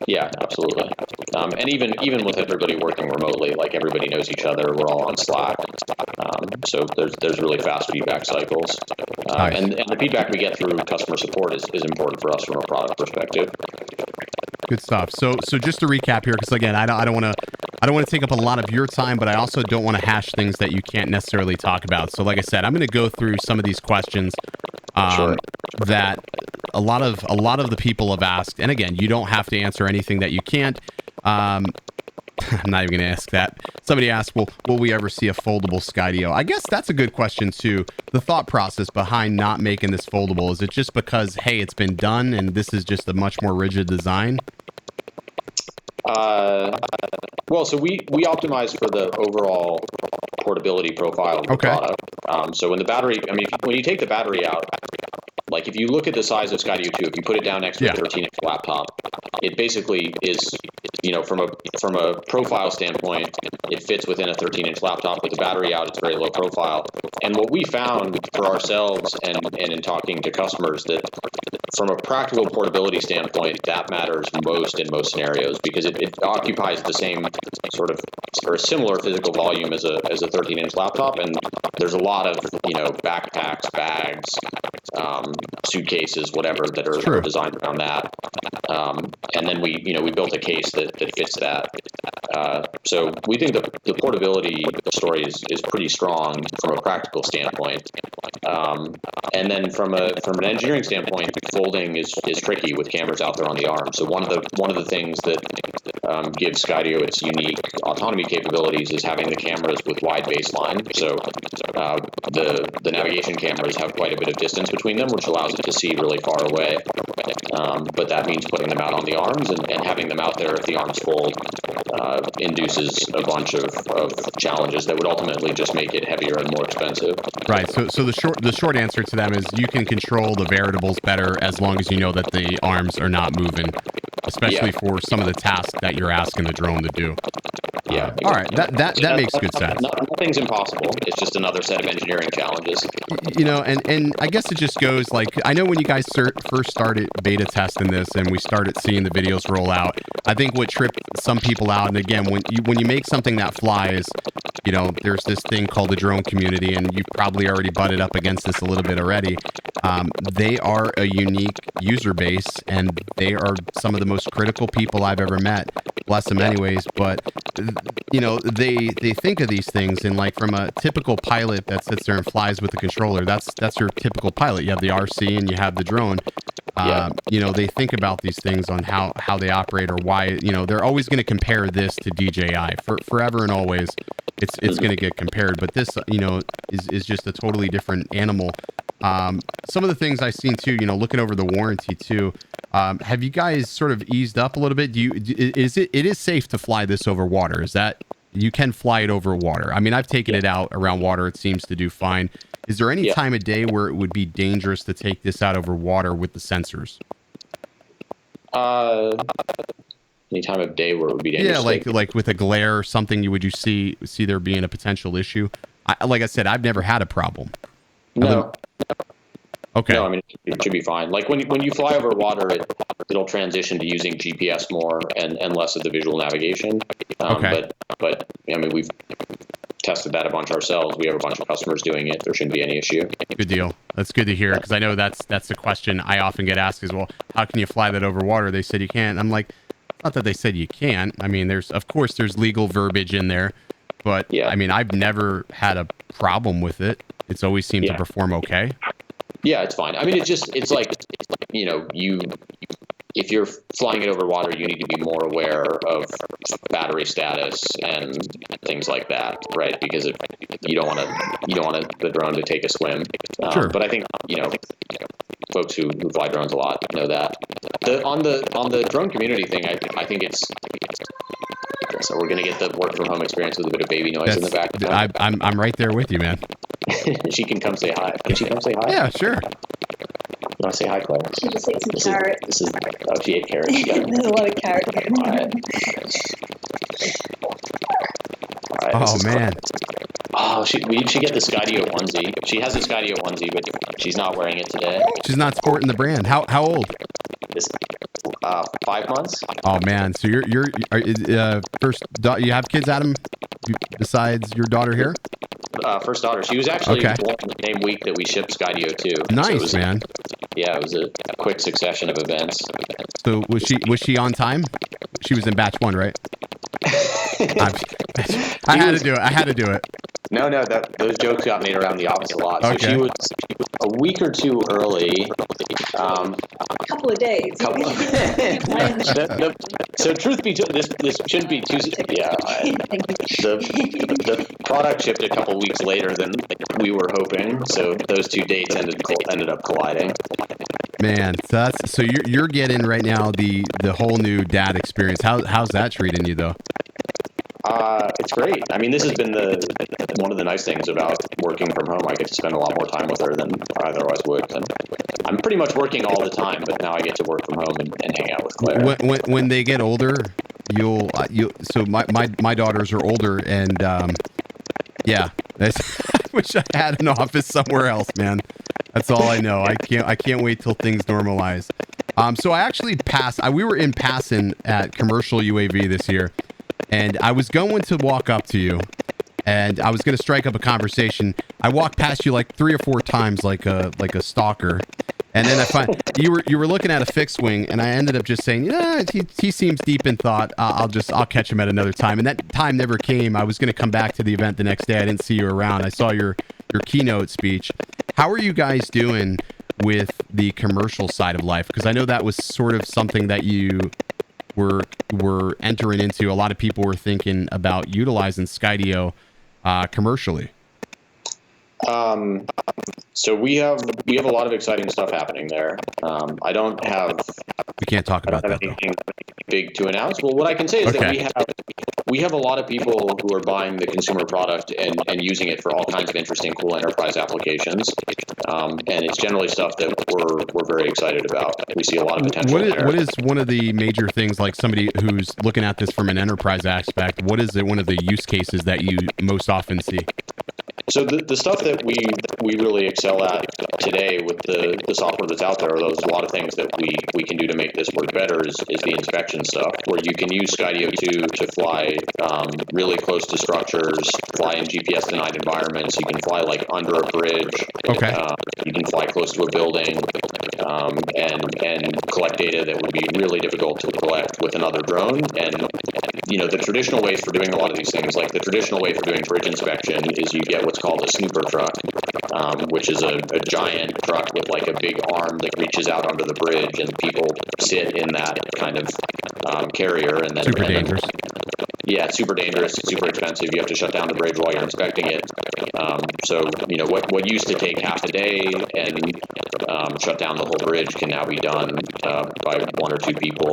Yeah, absolutely. And even with everybody working remotely, like, everybody knows each other. We're all on Slack. So there's really fast feedback cycles. Nice. And the feedback we get through customer support is important for us from a product perspective. Good stuff. So just to recap here, because again, I don't want to take up a lot of your time, but I also don't want to hash things that you can't necessarily talk about. So like I said, I'm going to go through some of these questions that a lot of the people have asked. And again, you don't have to answer anything that you can't. I'm not even going to ask that. Somebody asked, will we ever see a foldable Skydio? I guess that's a good question too. The thought process behind not making this foldable, is it just because, hey, it's been done and this is just a much more rigid design? Well, so we optimize for the overall portability profile of the product. So when you take the battery out, like, if you look at the size of Skydio 2, if you put it down next to a 13-inch laptop, it basically is, from a profile standpoint, it fits within a 13-inch laptop. With the battery out, it's very low profile. And what we found for ourselves and in talking to customers, that from a practical portability standpoint, that matters most in most scenarios, because it occupies the same sort of, or a similar physical volume as a 13-inch laptop. And there's a lot of, backpacks, bags, suitcases, whatever, that are designed around that. And then we built a case that fits that. So we think the portability story is pretty strong from a practical standpoint. And then from an engineering standpoint, folding is tricky with cameras out there on the arm. So one of the things that gives Skydio its unique autonomy capabilities is having the cameras with wide baseline. So the navigation cameras have quite a bit of distance between them, which allows it to see really far away. But that means putting them out on the arms, and having them out there if the arms fold induces a bunch of challenges that would ultimately just make it heavier and more expensive. Right. So the short answer to them is you can control the variables better as long as you know that the arms are not moving, especially for some of the tasks that you're asking the drone to do. Yeah. All right. That makes good sense. Nothing's impossible. It's just another set of engineering challenges. And I guess it just goes, like, I know when you guys first started beta testing this and we started seeing the videos roll out, I think what tripped some people out, and again, when you make something that flies, there's this thing called the drone community, and you've probably already butted up against this a little bit already. They are a unique user base, and they are some of the most critical people I've ever met. Bless them anyways, but they think of these things, and like from a typical pilot that sits there and flies with the controller, that's your typical pilot. You have the RC and you have the drone. They think about these things on how they operate, or why, they're always going to compare this to DJI forever and always. It's going to get compared, but this, is just a totally different animal. Some of the things I've seen too, looking over the warranty too, have you guys sort of eased up a little bit? It is safe to fly this over water? Is that, you can fly it over water? I mean, I've taken it out around water. It seems to do fine. Is there any time of day where it would be dangerous to take this out over water with the sensors? Any time of day where it would be dangerous? Yeah, like with a glare or something, you see there being a potential issue? Like I said, I've never had a problem. No. Okay. No, I mean, it should be fine. Like when you fly over water, it'll transition to using GPS more and less of the visual navigation. Okay. But I mean, we've tested that a bunch ourselves. We have a bunch of customers doing it. There shouldn't be any issue. Good deal. That's good to hear, because I know that's the question I often get asked is, well, how can you fly that over water? They said you can't. I'm like, not that they said you can't. I mean, there's legal verbiage in there, but I mean, I've never had a problem with it. It's always seemed to perform okay. Yeah, it's fine. I mean, it's like, if you're flying it over water, you need to be more aware of battery status and things like that, right? Because you don't want the drone to take a swim. Sure. But I think folks who fly drones a lot know that. On the drone community thing, I think it's. So we're gonna get the work from home experience with a bit of baby noise in the back. I'm right there with you, man. She can come say hi. Can she come say hi? Yeah, sure. You want to say hi, Claire? She just ate some carrots. She ate carrots. Yeah. There's a lot of carrots. All right. Oh man. Oh, we should get the Skydio onesie. She has a Skydio onesie, but she's not wearing it today. She's not sporting the brand. How old? 5 months. Oh man, so you're first. You have kids, Adam? Besides your daughter here? First daughter. She was actually born the same week that we shipped Skydio too. Nice, so man. It was a quick succession of events. So was she on time? She was in batch 1, right? I had to do it. No, those jokes got made around the office a lot. So she was a week or two early. A couple of days. So truth be told, this shouldn't be too. Yeah, the product shipped a couple weeks later than we were hoping. So those two dates ended up colliding. Man, so you're getting right now the whole new dad experience. How's that treating you though? It's great. I mean, this has been one of the nice things about working from home. I get to spend a lot more time with her than I otherwise would. And I'm pretty much working all the time, but now I get to work from home and hang out with Claire. When they get older, you'll so my daughters are older, and I wish I had an office somewhere else, man. That's all I know. I can't wait till things normalize. So I actually we were in Passon at Commercial UAV this year. And I was going to walk up to you, and I was going to strike up a conversation. I walked past you like 3 or 4 times, like a stalker, and then I find you were looking at a fixed wing, and I ended up just saying, he seems deep in thought. I'll catch him at another time. And that time never came. I was going to come back to the event the next day. I didn't see you around. I saw your keynote speech. How are you guys doing with the commercial side of life? Because I know that was sort of something that you were entering into. A lot of people were thinking about utilizing Skydio commercially. So we have a lot of exciting stuff happening there. I don't have. We can't talk about that anything big to announce. Well, what I can say is that we have a lot of people who are buying the consumer product and using it for all kinds of interesting, cool enterprise applications. And it's generally stuff that we're very excited about. We see a lot of potential there. What is one of the major things, like somebody who's looking at this from an enterprise aspect? What is one of the use cases that you most often see? So the stuff that we really excel at today with the software that's out there, or there's a lot of things that we can do to make this work better, is the inspection stuff, where you can use Skydio 2 to fly really close to structures, fly in GPS denied environments. You can fly like under a bridge. Okay. You can fly close to a building, and collect data that would be really difficult to collect with another drone. And the traditional ways for doing a lot of these things, like the traditional way for doing bridge inspection, is you get what's called a snooper truck, which is a giant truck with like a big arm that reaches out onto the bridge, and people sit in that kind of carrier, and then Super dangerous. Yeah, it's super dangerous. It's super expensive. You have to shut down the bridge while you're inspecting it. So what used to take half a day and shut down the whole bridge can now be done by one or two people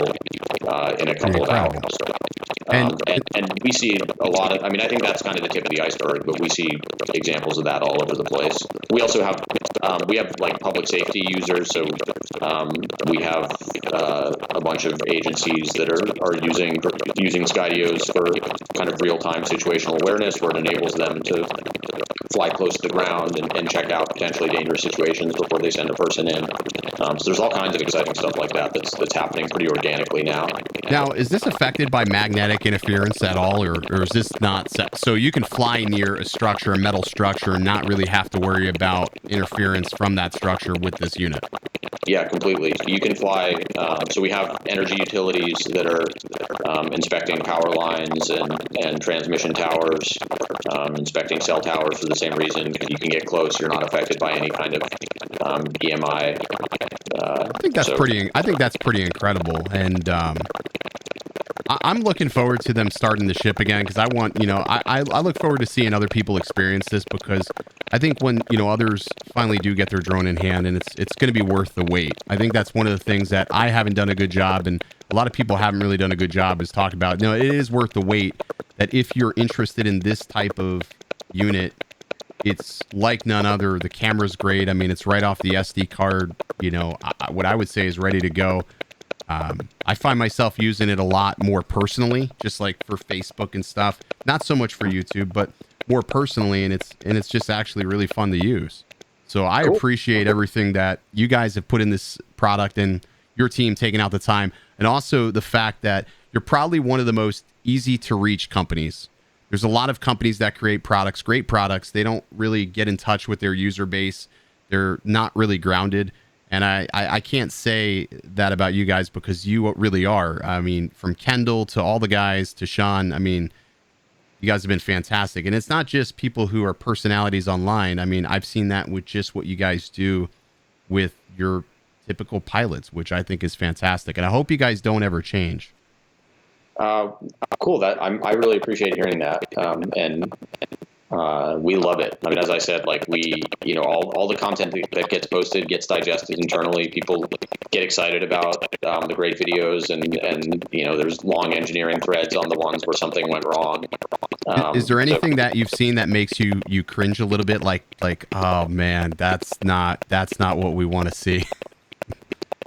in a couple of hours. And we see a lot of. I mean, I think that's kind of the tip of the iceberg, but we see examples of that all over the place. We also have like public safety users. So we have a bunch of agencies that are using Skydios for kind of real-time situational awareness, where it enables them to fly close to the ground and check out potentially dangerous situations before they send a person in. So there's all kinds of exciting stuff like that that's happening pretty organically now. Now, is this affected by magnetic interference at all, or is this not set? So you can fly near a structure, a metal structure, and not really have to worry about interference from that structure with this unit? Yeah, completely. You can fly. So we have energy utilities that are inspecting power lines and transmission towers, inspecting cell towers for the same reason. You can get close. You're not affected by any kind of EMI. I think that's pretty incredible, and I'm looking forward to them starting the ship again, because I want, I look forward to seeing other people experience this, because I think when, others finally do get their drone in hand, and it's going to be worth the wait. I think that's one of the things that I haven't done a good job, and a lot of people haven't really done a good job, is talk about, no, it is worth the wait, that if you're interested in this type of unit, it's like none other. The camera's great. I mean, it's right off the SD card, what I would say is ready to go. I find myself using it a lot more personally, just like for Facebook and stuff. Not so much for YouTube, but more personally, and it's just actually really fun to use. So I appreciate everything that you guys have put in this product, and your team taking out the time, and also the fact that you're probably one of the most easy to reach companies. There's a lot of companies that create products, great products. They don't really get in touch with their user base. They're not really grounded. And I can't say that about you guys, because you really are. I mean, from Kendall to all the guys to Sean, I mean, you guys have been fantastic. And it's not just people who are personalities online. I mean, I've seen that with just what you guys do with your typical pilots, which I think is fantastic. And I hope you guys don't ever change. Cool. I really appreciate hearing that. And we love it. I mean, as I said, like all the content that gets posted gets digested internally. People get excited about the great videos, and there's long engineering threads on the ones where something went wrong. Is there anything that you've seen that makes you cringe a little bit? Like, oh man, that's not what we want to see.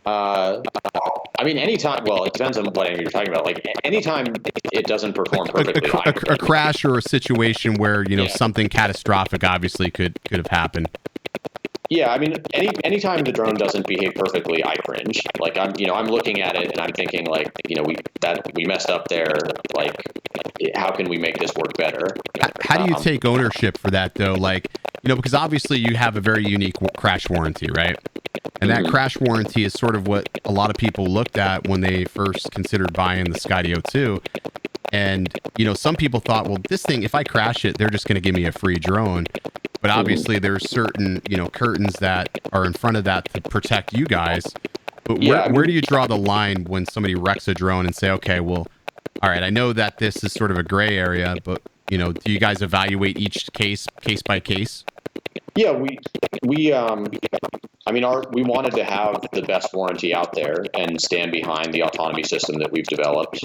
I mean, anytime. Well, it depends on what you're talking about. Like, anytime it doesn't perform perfectly, a crash or a situation where something catastrophic obviously could have happened. Yeah, I mean, anytime the drone doesn't behave perfectly, I cringe. Like, I'm looking at it and I'm thinking, like, we messed up there. Like, how can we make this work better? How do you take ownership for that, though? Like, because obviously you have a very unique crash warranty, right? And that crash warranty is sort of what a lot of people looked at when they first considered buying the Skydio 2. And, some people thought, well, this thing, if I crash it, they're just going to give me a free drone. But obviously there's certain, curtains that are in front of that to protect you guys. But where do you draw the line when somebody wrecks a drone and say, okay, well, all right, I know that this is sort of a gray area, but, do you guys evaluate each case by case? Yeah, we I mean, we wanted to have the best warranty out there and stand behind the autonomy system that we've developed.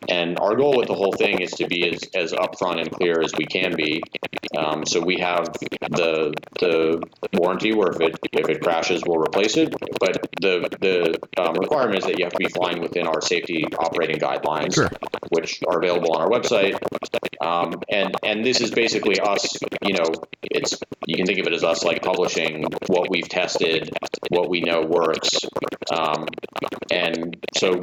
And our goal with the whole thing is to be as upfront and clear as we can be. So we have the warranty where if it crashes, we'll replace it. But the requirement is that you have to be flying within our safety operating guidelines, Sure. which are available on our website. And this is basically us, you can think of it as us like publishing what we've tested, what we know works. And so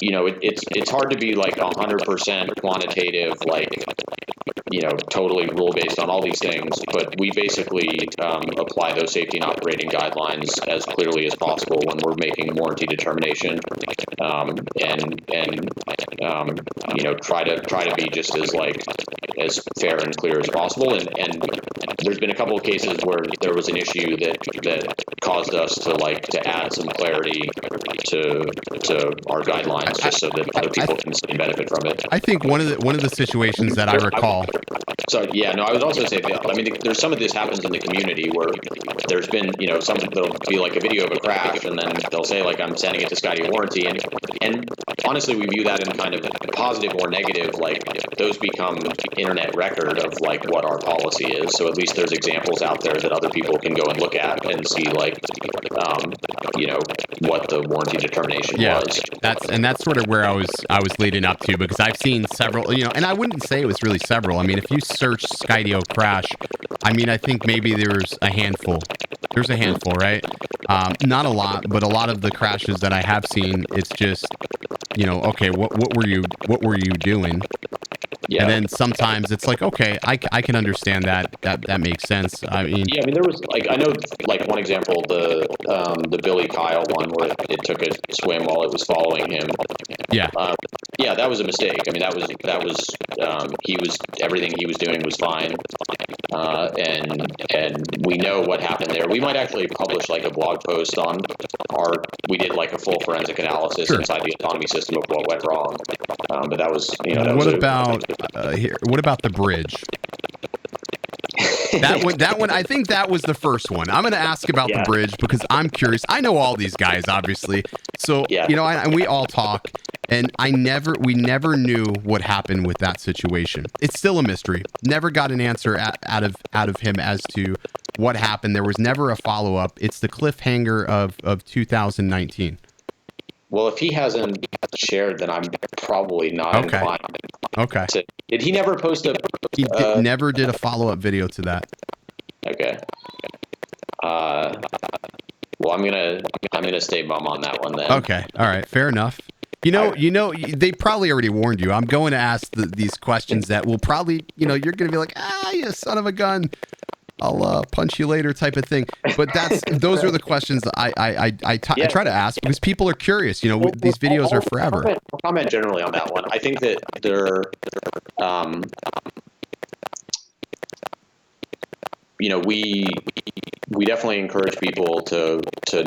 it's hard to be like 100% quantitative, like, totally rule based on all these things, but we basically apply those safety and operating guidelines as clearly as possible when we're making a warranty determination, and try to be just as fair and clear as possible. And there's been a couple of cases where there was an issue that caused us to add some clarity to our guidelines, just so that other people can see and benefit from it. I think one of the situations that I recall. So yeah, no, I would also say that, I mean, there's some of this happens in the community where there's been, something that'll be like a video of a crash, and then they'll say like, I'm sending it to Skydio warranty, and honestly, we view that in kind of positive or negative. Like, those become internet record of like what our policy is. So at least there's examples out there that other people can go and look at and see what the warranty determination was. That's sort of where I was leading up to, because I've seen several, and I wouldn't say it was really several. I mean, if you search Skydio crash, I mean, I think maybe there's a handful. There's a handful, right? Not a lot, but a lot of the crashes that I have seen, it's just, okay, what were you doing? Yeah. And then sometimes it's like, okay, I can understand that makes sense. I mean, yeah, I mean, there was I know one example, the Billy Kyle one where it took a swim while it was following him. Yeah. Yeah, that was a mistake. I mean, that was everything he was doing was fine. And we know what happened there. We might actually publish like a blog post on we did like a full forensic analysis inside the autonomy system of what went wrong. But that was, what about the bridge? That one, I think that was the first one. I'm going to ask about the bridge because I'm curious. I know all these guys, obviously. So, and we all talk, and we never knew what happened with that situation. It's still a mystery. Never got an answer out of him as to what happened. There was never a follow-up. It's the cliffhanger of 2019. Well, if he hasn't shared, then I'm probably not inclined. Okay. Did he never post a? He never did a follow-up video to that. Okay. Well, I'm gonna stay bum on that one then. Okay. All right. Fair enough. They probably already warned you. I'm going to ask these questions that will probably, you're going to be like, you son of a gun. I'll punch you later type of thing. But those are the questions that I try to ask because people are curious. These videos are forever. I'll comment generally on that one. I think that we definitely encourage people to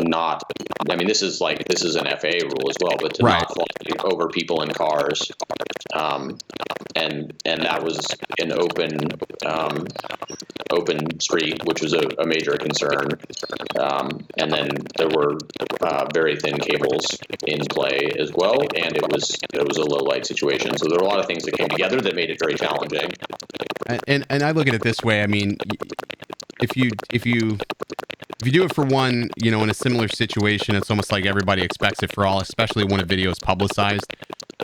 not. I mean, this is an FAA rule as well, but to not fly over people in cars. And that was an open street, which was a major concern. And then there were very thin cables in play as well, and it was a low light situation. So there were a lot of things that came together that made it very challenging. And I look at it this way. I mean, if you do it for one, in a similar situation, it's almost like everybody expects it for all, especially when a video is publicized.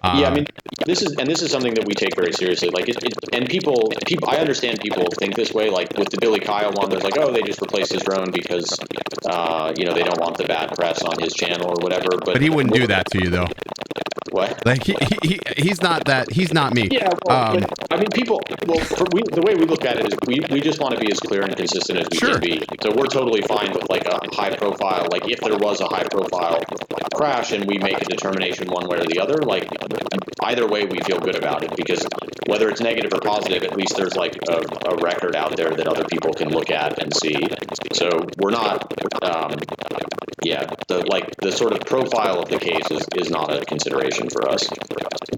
I mean, this is something that we take very seriously. Like, and people, I understand people think this way. Like with the Billy Kyle one, there's like, oh, they just replaced his drone because, they don't want the bad press on his channel or whatever. But he wouldn't do that to you, though. What? Like he's not that. He's not me. Yeah. Well, I mean, people. Well, the way we look at it is we just want to be as clear and consistent as we can be. So we're totally fine with like a high profile. Like if there was a high profile crash and we make a determination one way or the other, like either way we feel good about it, because whether it's negative or positive, at least there's like a record out there that other people can look at and see. So we're not. yeah, the sort of profile of the case is not a consideration for us.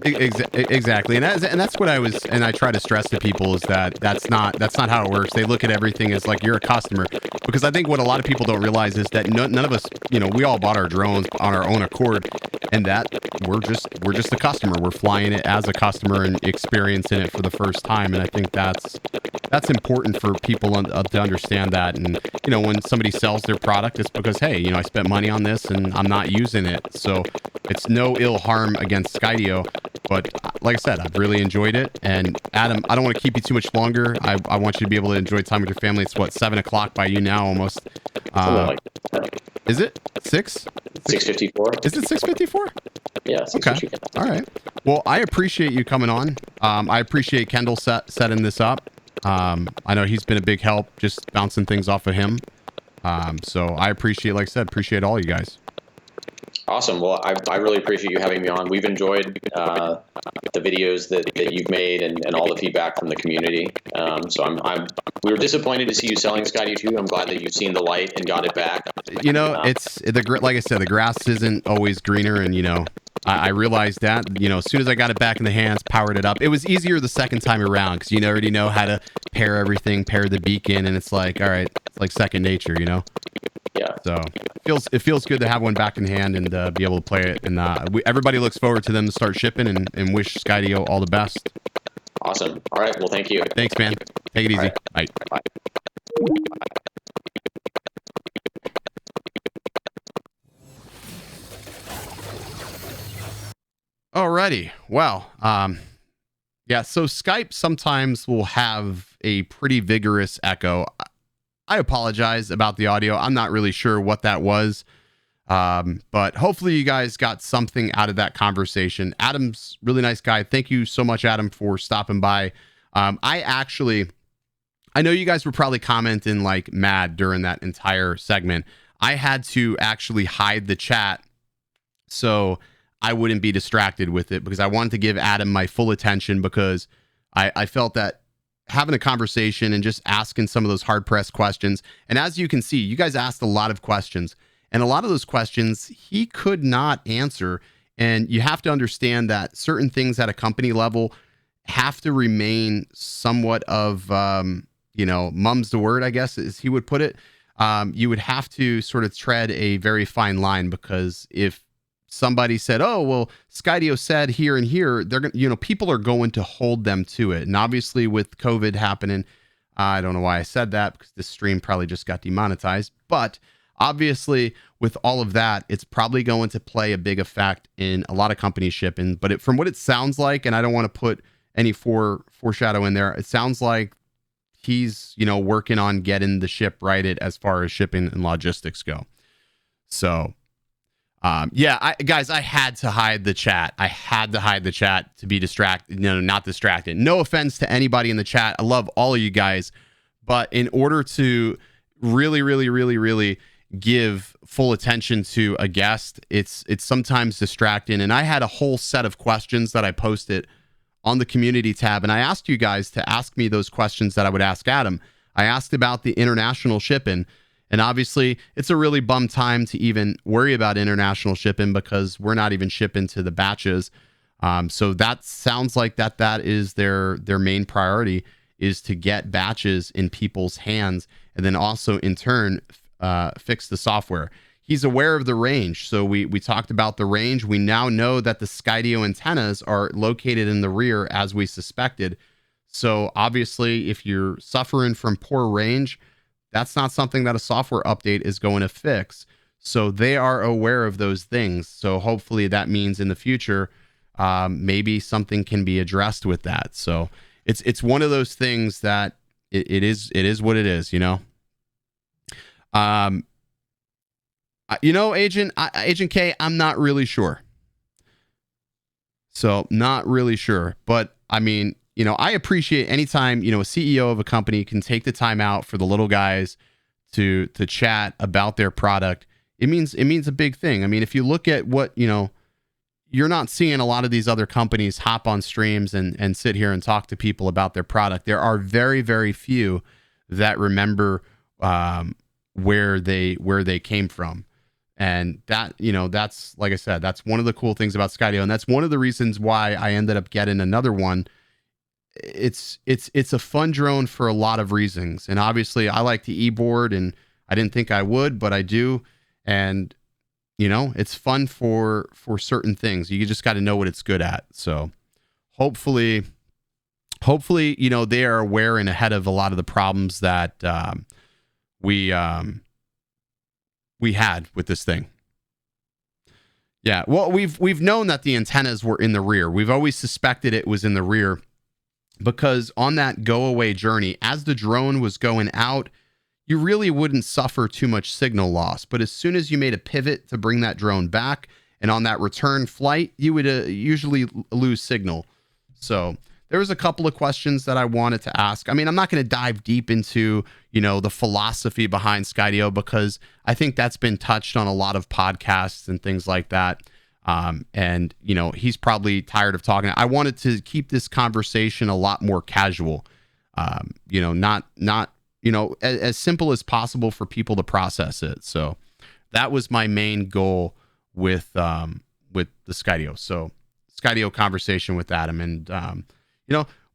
Exactly, and that's what I try to stress to people is that that's not how it works. They look at everything as like you're a customer, because I think what a lot of people don't realize is that none of us, we all bought our drones on our own accord, and that we're just a customer. We're flying it as a customer and experiencing it for the first time, and I think that's important for people to understand that. And when somebody sells their product, it's because, hey, I spent money on this and I'm not using it, so it's no ill harm against Skydio. But like I said, I've really enjoyed it. And Adam, I don't want to keep you too much longer. I want you to be able to enjoy time with your family. It's 7:00 by you now, almost. Something like that. Is it 6? 6:54. Is it 6:54? Yeah. 6:54. Okay. All right. Well, I appreciate you coming on. I appreciate Kendall setting this up. I know he's been a big help, just bouncing things off of him. So I appreciate, like I said, appreciate all you guys. Awesome. Well, I really appreciate you having me on. We've enjoyed the videos that you've made and all the feedback from the community. So we were disappointed to see you selling Skydio 2. I'm glad that you've seen the light and got it back. It's like I said, the grass isn't always greener, and I realized that, as soon as I got it back in the hands, powered it up, it was easier the second time around because you already know how to pair everything, pair the beacon, and it's like, all right, it's like second nature, Yeah. So it feels good to have one back in hand and be able to play it. And everybody looks forward to them to start shipping and wish Skydio all the best. Awesome. All right. Well, thank you. Thanks, man. Take it easy. Right. Bye. Bye. Alrighty. Well, yeah, so Skype sometimes will have a pretty vigorous echo. I apologize about the audio. I'm not really sure what that was. But hopefully you guys got something out of that conversation. Adam's a really nice guy. Thank you so much, Adam, for stopping by. I know you guys were probably commenting like mad during that entire segment. I had to actually hide the chat so I wouldn't be distracted with it, because I wanted to give Adam my full attention, because I felt that having a conversation and just asking some of those hard-pressed questions, and as you can see, you guys asked a lot of questions, and a lot of those questions he could not answer, and you have to understand that certain things at a company level have to remain somewhat of, mum's the word, I guess, as he would put it. You would have to sort of tread a very fine line, because if somebody said, oh, well, Skydio said here and here, they're going, people are going to hold them to it. And obviously with COVID happening, I don't know why I said that, because this stream probably just got demonetized, but obviously with all of that, it's probably going to play a big effect in a lot of companies shipping. But from what it sounds like, and I don't want to put any foreshadow in there, it sounds like he's, working on getting the ship righted as far as shipping and logistics go. So guys, I had to hide the chat. I had to hide the chat to be distracted. No, not distracted. No offense to anybody in the chat. I love all of you guys. But in order to really give full attention to a guest, it's sometimes distracting. And I had a whole set of questions that I posted on the community tab. And I asked you guys to ask me those questions that I would ask Adam. I asked about the international shipping. And obviously, it's a really bum time to even worry about international shipping, because we're not even shipping to the batches. So that sounds like that is their main priority, is to get batches in people's hands, and then also in turn fix the software. He's aware of the range. So we talked about the range. We now know that the Skydio antennas are located in the rear, as we suspected. So obviously, if you're suffering from poor range, that's not something that a software update is going to fix. So they are aware of those things. So hopefully that means in the future, maybe something can be addressed with that. So it's one of those things that it is what it is, Agent K, I'm not really sure. So not really sure, but I mean, I appreciate anytime, a CEO of a company can take the time out for the little guys to chat about their product. It means a big thing. I mean, if you look at what, you're not seeing a lot of these other companies hop on streams and sit here and talk to people about their product. There are very few that remember where they came from. And that, that's, like I said, that's one of the cool things about Skydio. And that's one of the reasons why I ended up getting another one. It's a fun drone for a lot of reasons. And obviously I like the e-board, and I didn't think I would, but I do. And, it's fun for certain things. You just got to know what it's good at. So hopefully, they are aware and ahead of a lot of the problems that we had with this thing. Yeah, well, we've known that the antennas were in the rear. We've always suspected it was in the rear because on that go away journey, as the drone was going out, you really wouldn't suffer too much signal loss. But as soon as you made a pivot to bring that drone back, and on that return flight, you would usually lose signal. So there was a couple of questions that I wanted to ask. I mean, I'm not going to dive deep into, the philosophy behind Skydio, because I think that's been touched on a lot of podcasts and things like that. And he's probably tired of talking. I wanted to keep this conversation a lot more casual. Not as simple as possible for people to process it. So that was my main goal with the Skydio. So Skydio conversation with Adam, and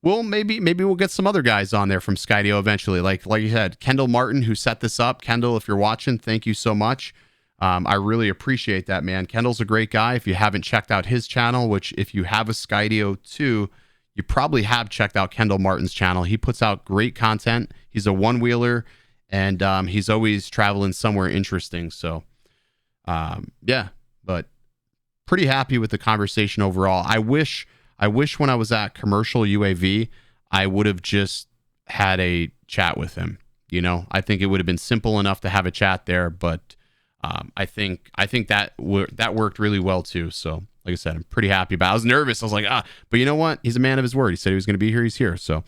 we'll maybe we'll get some other guys on there from Skydio eventually. Like you said, Kendall Martin, who set this up. Kendall, if you're watching, thank you so much. I really appreciate that, man. Kendall's a great guy. If you haven't checked out his channel, which if you have a Skydio 2, you probably have checked out Kendall Martin's channel. He puts out great content. He's a one-wheeler, and he's always traveling somewhere interesting. So, yeah, but pretty happy with the conversation overall. I wish when I was at Commercial UAV, I would have just had a chat with him. I think it would have been simple enough to have a chat there, but I think that worked really well too. So, like I said, I'm pretty happy about it. I was nervous. I was like, but you know what? He's a man of his word. He said he was going to be here. He's here. So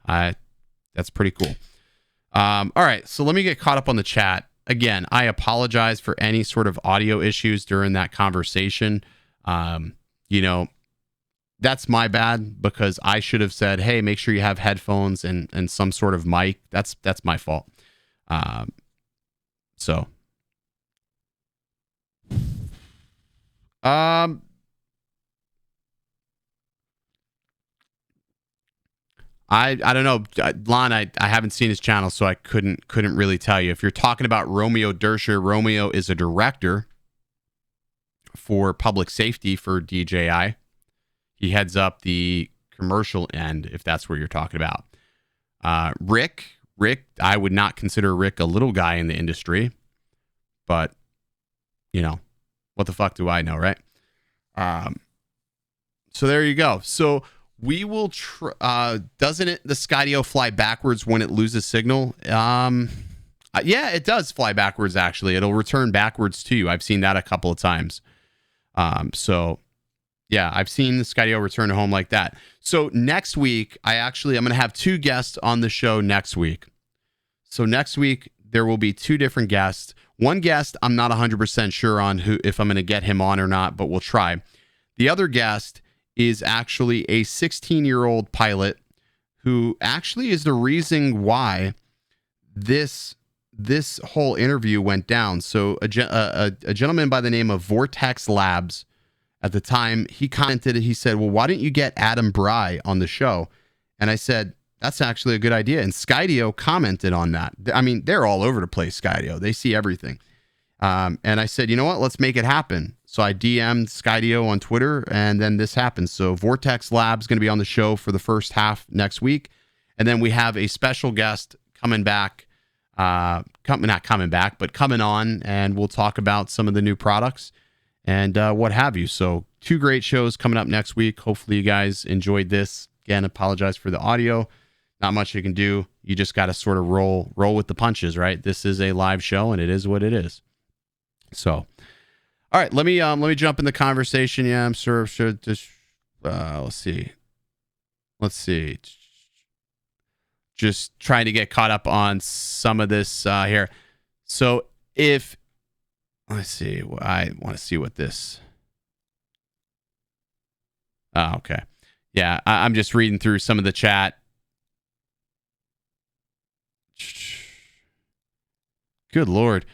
that's pretty cool. All right. So let me get caught up on the chat. Again, I apologize for any sort of audio issues during that conversation. That's my bad, because I should have said, hey, make sure you have headphones and some sort of mic. That's my fault. So. I don't know, Lon. I haven't seen his channel, so I couldn't really tell you. If you're talking about Romeo Dersher, Romeo is a director for public safety for DJI. He heads up the commercial end, if that's what you're talking about. Rick, I would not consider Rick a little guy in the industry, but what the fuck do I know, right? So there you go. So we will doesn't it, the Skydio fly backwards when it loses signal? Yeah, it does fly backwards, actually. It'll return backwards to you. I've seen that a couple of times. So yeah, I've seen the Skydio return to home like that. So next week, I'm going to have two guests on the show next week. So next week, there will be two different guests. One guest, I'm not 100% sure on if I'm going to get him on or not, but we'll try. The other guest is actually a 16-year-old pilot who actually is the reason why this whole interview went down. So a gentleman by the name of Vortex Labs, at the time, he commented, he said, well, why don't you get Adam Bry on the show? And I said, that's actually a good idea. And Skydio commented on that. I mean, they're all over the place, Skydio. They see everything. And I said, you know what? Let's make it happen. So I DM'd Skydio on Twitter, and then this happened. So Vortex Labs going to be on the show for the first half next week. And then we have a special guest coming back, not coming back, but coming on, and we'll talk about some of the new products and what have you. So two great shows coming up next week. Hopefully you guys enjoyed this. Again, apologize for the audio. Not much you can do. You just got to sort of roll with the punches, right? This is a live show, and it is what it is. So, all right, let me jump in the conversation. Yeah, I'm sure just let's see. Just trying to get caught up on some of this here. So let's see, I want to see what this. Oh, okay. Yeah, I'm just reading through some of the chat. Good Lord.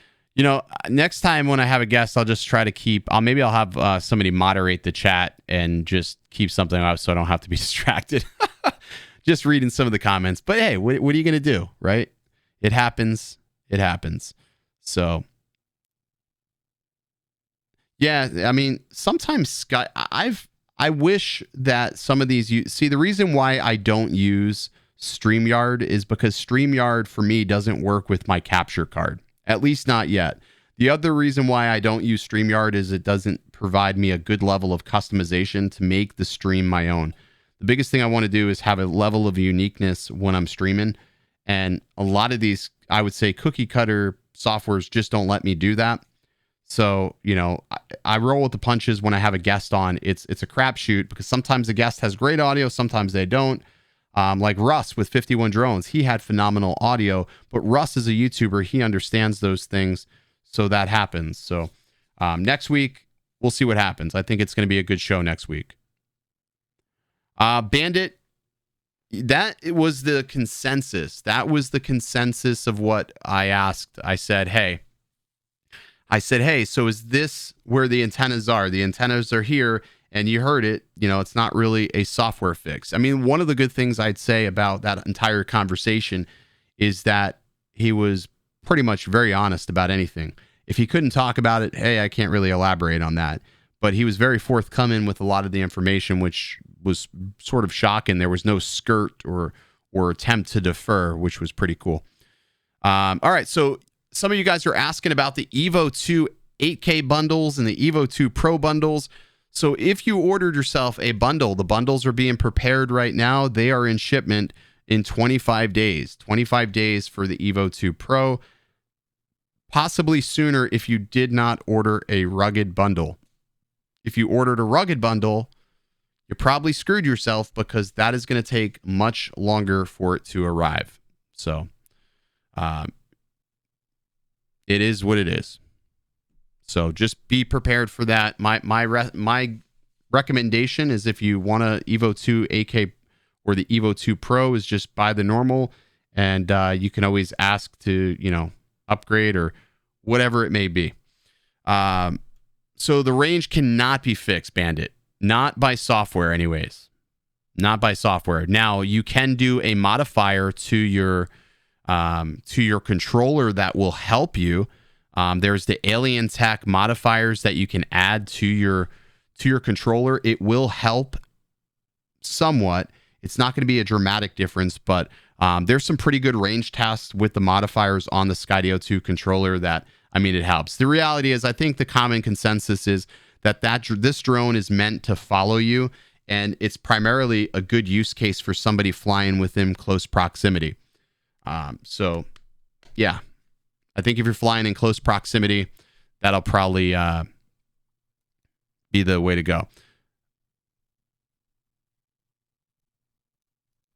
Next time when I have a guest, I'll just try to I'll have somebody moderate the chat and just keep something up so I don't have to be distracted. Just reading some of the comments. But hey, what are you going to do, right? It happens. It happens. So, yeah, I mean, sometimes I wish that some of these, the reason why I don't use StreamYard is because StreamYard for me doesn't work with my capture card, at least not yet. The other reason why I don't use StreamYard is it doesn't provide me a good level of customization to make the stream my own. The biggest thing I want to do is have a level of uniqueness when I'm streaming. And a lot of these, I would say, cookie cutter softwares just don't let me do that. So, I roll with the punches when I have a guest on. It's a crapshoot because sometimes the guest has great audio, sometimes they don't. Like Russ with 51 Drones, he had phenomenal audio, but Russ is a YouTuber. He understands those things. So that happens. So next week, we'll see what happens. I think it's going to be a good show next week. Bandit, that was the consensus. That was the consensus of what I asked. I said, hey, so is this where the antennas are? The antennas are here, and you heard it. It's not really a software fix. I mean, one of the good things I'd say about that entire conversation is that he was pretty much very honest about anything. If he couldn't talk about it, hey, I can't really elaborate on that. But he was very forthcoming with a lot of the information, which was sort of shocking. There was no skirt or attempt to defer, which was pretty cool. All right, so some of you guys are asking about the Evo 2 8K bundles and the Evo 2 Pro bundles. So if you ordered yourself a bundle, the bundles are being prepared right now. They are in shipment in 25 days. 25 days for the Evo 2 Pro. Possibly sooner if you did not order a rugged bundle. If you ordered a rugged bundle, you probably screwed yourself because that is going to take much longer for it to arrive. So it is what it is. So just be prepared for that. My recommendation is if you want a Evo 2 AK or the Evo 2 Pro is just buy the normal, and you can always ask to, upgrade or whatever it may be. So the range cannot be fixed, Bandit. Not by software anyways. Not by software. Now, you can do a modifier to your controller that will help you. There's the Alien Tech modifiers that you can add to your controller. It will help somewhat. It's not going to be a dramatic difference, but there's some pretty good range tests with the modifiers on the Skydio 2 controller that, it helps. The reality is, I think the common consensus is that this drone is meant to follow you, and it's primarily a good use case for somebody flying within close proximity. So, yeah, I think if you're flying in close proximity, that'll probably be the way to go.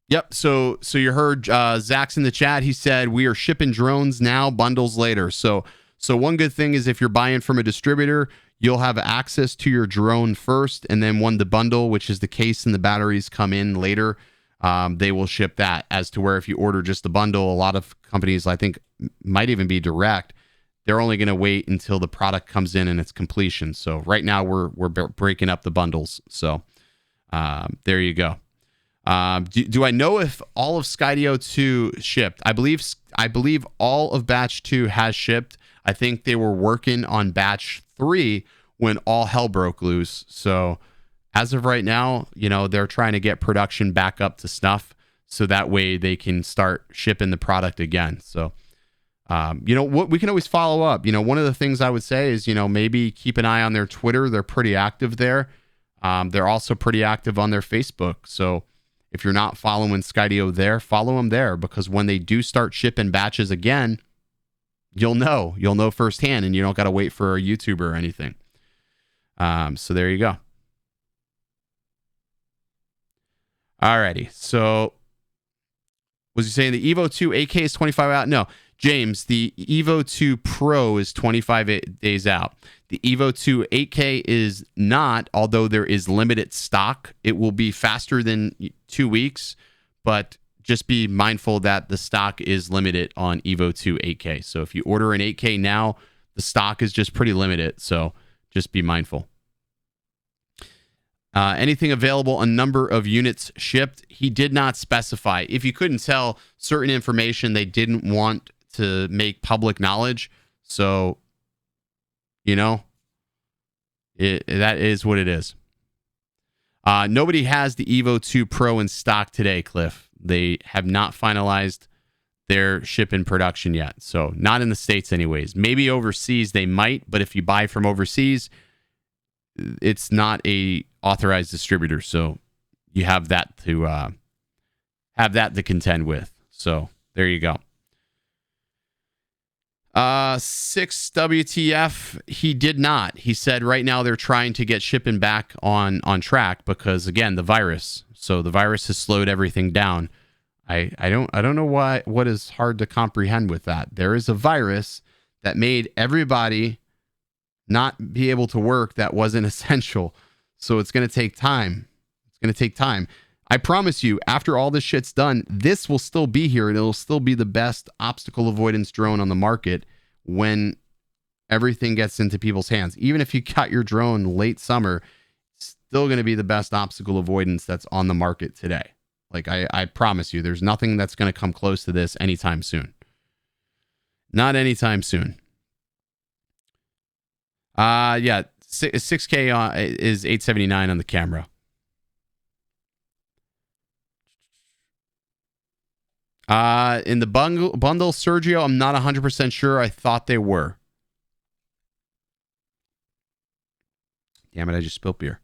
Yep. So you heard Zach's in the chat. He said we are shipping drones now, bundles later. So one good thing is if you're buying from a distributor, you'll have access to your drone first, and then when the bundle, which is the case and the batteries, come in later, they will ship that. As to where if you order just the bundle, a lot of companies, I think, might even be direct. They're only going to wait until the product comes in and its completion. So right now we're breaking up the bundles. So there you go. Do I know if all of Skydio 2 shipped? I believe all of batch 2 has shipped. I think they were working on batch 3 when all hell broke loose. So as of right now, they're trying to get production back up to snuff so that way they can start shipping the product again. So, what we can always follow up. One of the things I would say is, maybe keep an eye on their Twitter. They're pretty active there. They're also pretty active on their Facebook. So if you're not following Skydio there, follow them there, because when they do start shipping batches again, you'll know firsthand, and you don't got to wait for a YouTuber or anything. So there you go. Alrighty. So was he saying the Evo 2 AK is 25 out? No, James, the Evo 2 Pro is 25 days out. The Evo 2 8K is not, although there is limited stock. It will be faster than 2 weeks, but just be mindful that the stock is limited on Evo 2 8K. So if you order an 8K now, the stock is just pretty limited. So just be mindful. Anything available, a number of units shipped. He did not specify. If you couldn't tell, certain information they didn't want to make public knowledge. So, you know, that is what it is. Nobody has the Evo 2 Pro in stock today, Cliff. They have not finalized their ship in production yet. So not in the States anyways. Maybe overseas they might, but if you buy from overseas, it's not a authorized distributor. So you have that to contend with. So there you go. 6 WTF, he did not. He said right now they're trying to get shipping back on track because, again, the virus. So the virus has slowed everything down. I don't know what is hard to comprehend with that. There is a virus that made everybody not be able to work that wasn't essential. So it's going to take time. It's going to take time. I promise you, after all this shit's done, this will still be here and it'll still be the best obstacle avoidance drone on the market when everything gets into people's hands. Even if you got your drone late summer, it's still going to be the best obstacle avoidance that's on the market today. Like I promise you, there's nothing that's going to come close to this anytime soon. Not anytime soon. Yeah, 6K is 879 on the camera. In the bundle, Sergio, I'm not 100% sure. I thought they were. Damn it, I just spilled beer.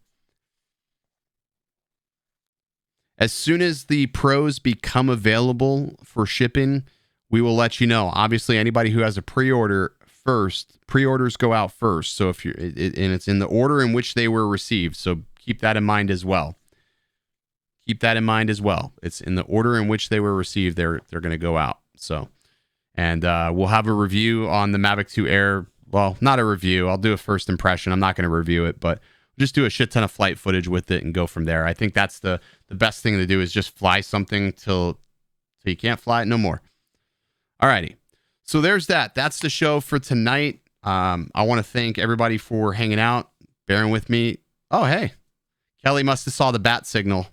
As soon as the pros become available for shipping, we will let you know. Obviously, anybody who has a pre-order first, pre-orders go out first. So if you're, and it's in the order in which they were received. So keep that in mind as well. Keep that in mind as well. It's in the order in which they were received. They're going to go out. So, and we'll have a review on the Mavic 2 Air. Well, not a review. I'll do a first impression. I'm not going to review it, but just do a shit ton of flight footage with it and go from there. I think that's the best thing to do is just fly something till you can't fly it no more. Alrighty. So there's that. That's the show for tonight. I want to thank everybody for hanging out, bearing with me. Oh, hey. Kelly must have saw the bat signal.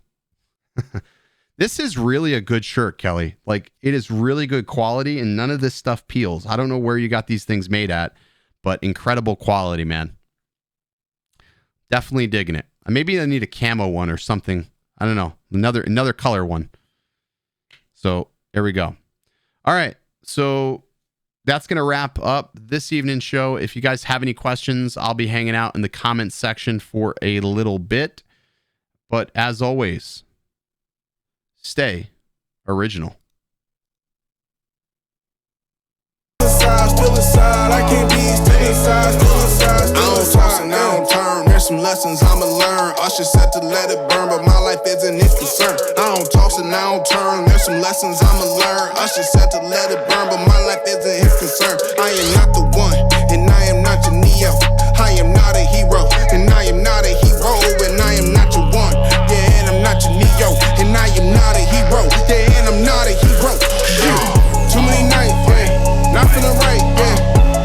This is really a good shirt, Kelly. Like, it is really good quality and none of this stuff peels. I don't know where you got these things made at, but incredible quality, man. Definitely digging it. Maybe I need a camo one or something. I don't know. Another color one. So there we go. All right. So that's going to wrap up this evening's show. If you guys have any questions, I'll be hanging out in the comments section for a little bit. But as always, stay original. Still inside, I can't be still inside, still inside, still inside. I don't toss and I don't turn. There's some lessons I'ma learn. Usher said to let it burn, but my life isn't his concern. I don't toss and I don't turn. There's some lessons I'ma learn. Usher said to let it burn, but my life isn't his concern. I am not the one, and I am not your Neo. I am not a hero, and I am not a hero, and I am not your one. Yeah, and I'm not your Neo, and I am not a hero. Yeah, and I'm not a hero. Too many nights, yeah, not feeling right, yeah.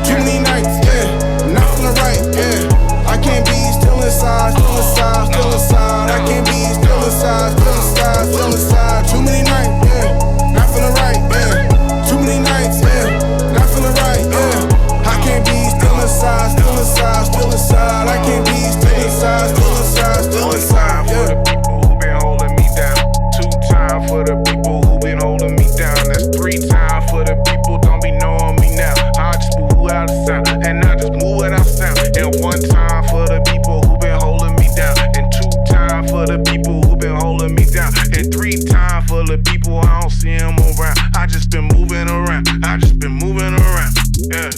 Too many nights, yeah, not feeling right, yeah. I can't be still inside, still inside, still inside. I can't be still inside, still inside, still inside. Too many nights, yeah, not feeling right, yeah. Too many nights, yeah, not feeling right, yeah. I can't be still inside, still inside, still inside. I can't be still inside, still inside, still inside, yeah. For the people who been holding me down, 2 times for the people who been holding me down. That's 3 times for the people don't be knowing me now. I just move without a sound, and I just move without sound. And 1 time for the people who been holding me down, and 2 times for the people who been holding me down, and 3 times for the people I don't see them around. I just been moving around, I just been moving around, yeah.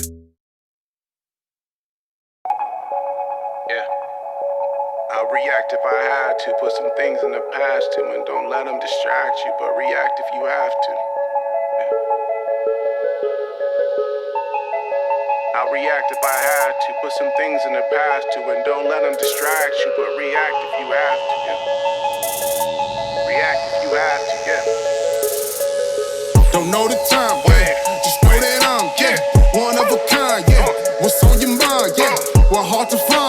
Yeah. I'll react if I had to, put some things in the past too, and don't let them distract you, but react if you have to. I'll react if I had to, put some things in the past too, and don't let them distract you, but react if you have to, yeah. React if you have to, yeah. Don't know the time, yeah. Just know that I'm, yeah, one of a kind, yeah. What's on hard to find.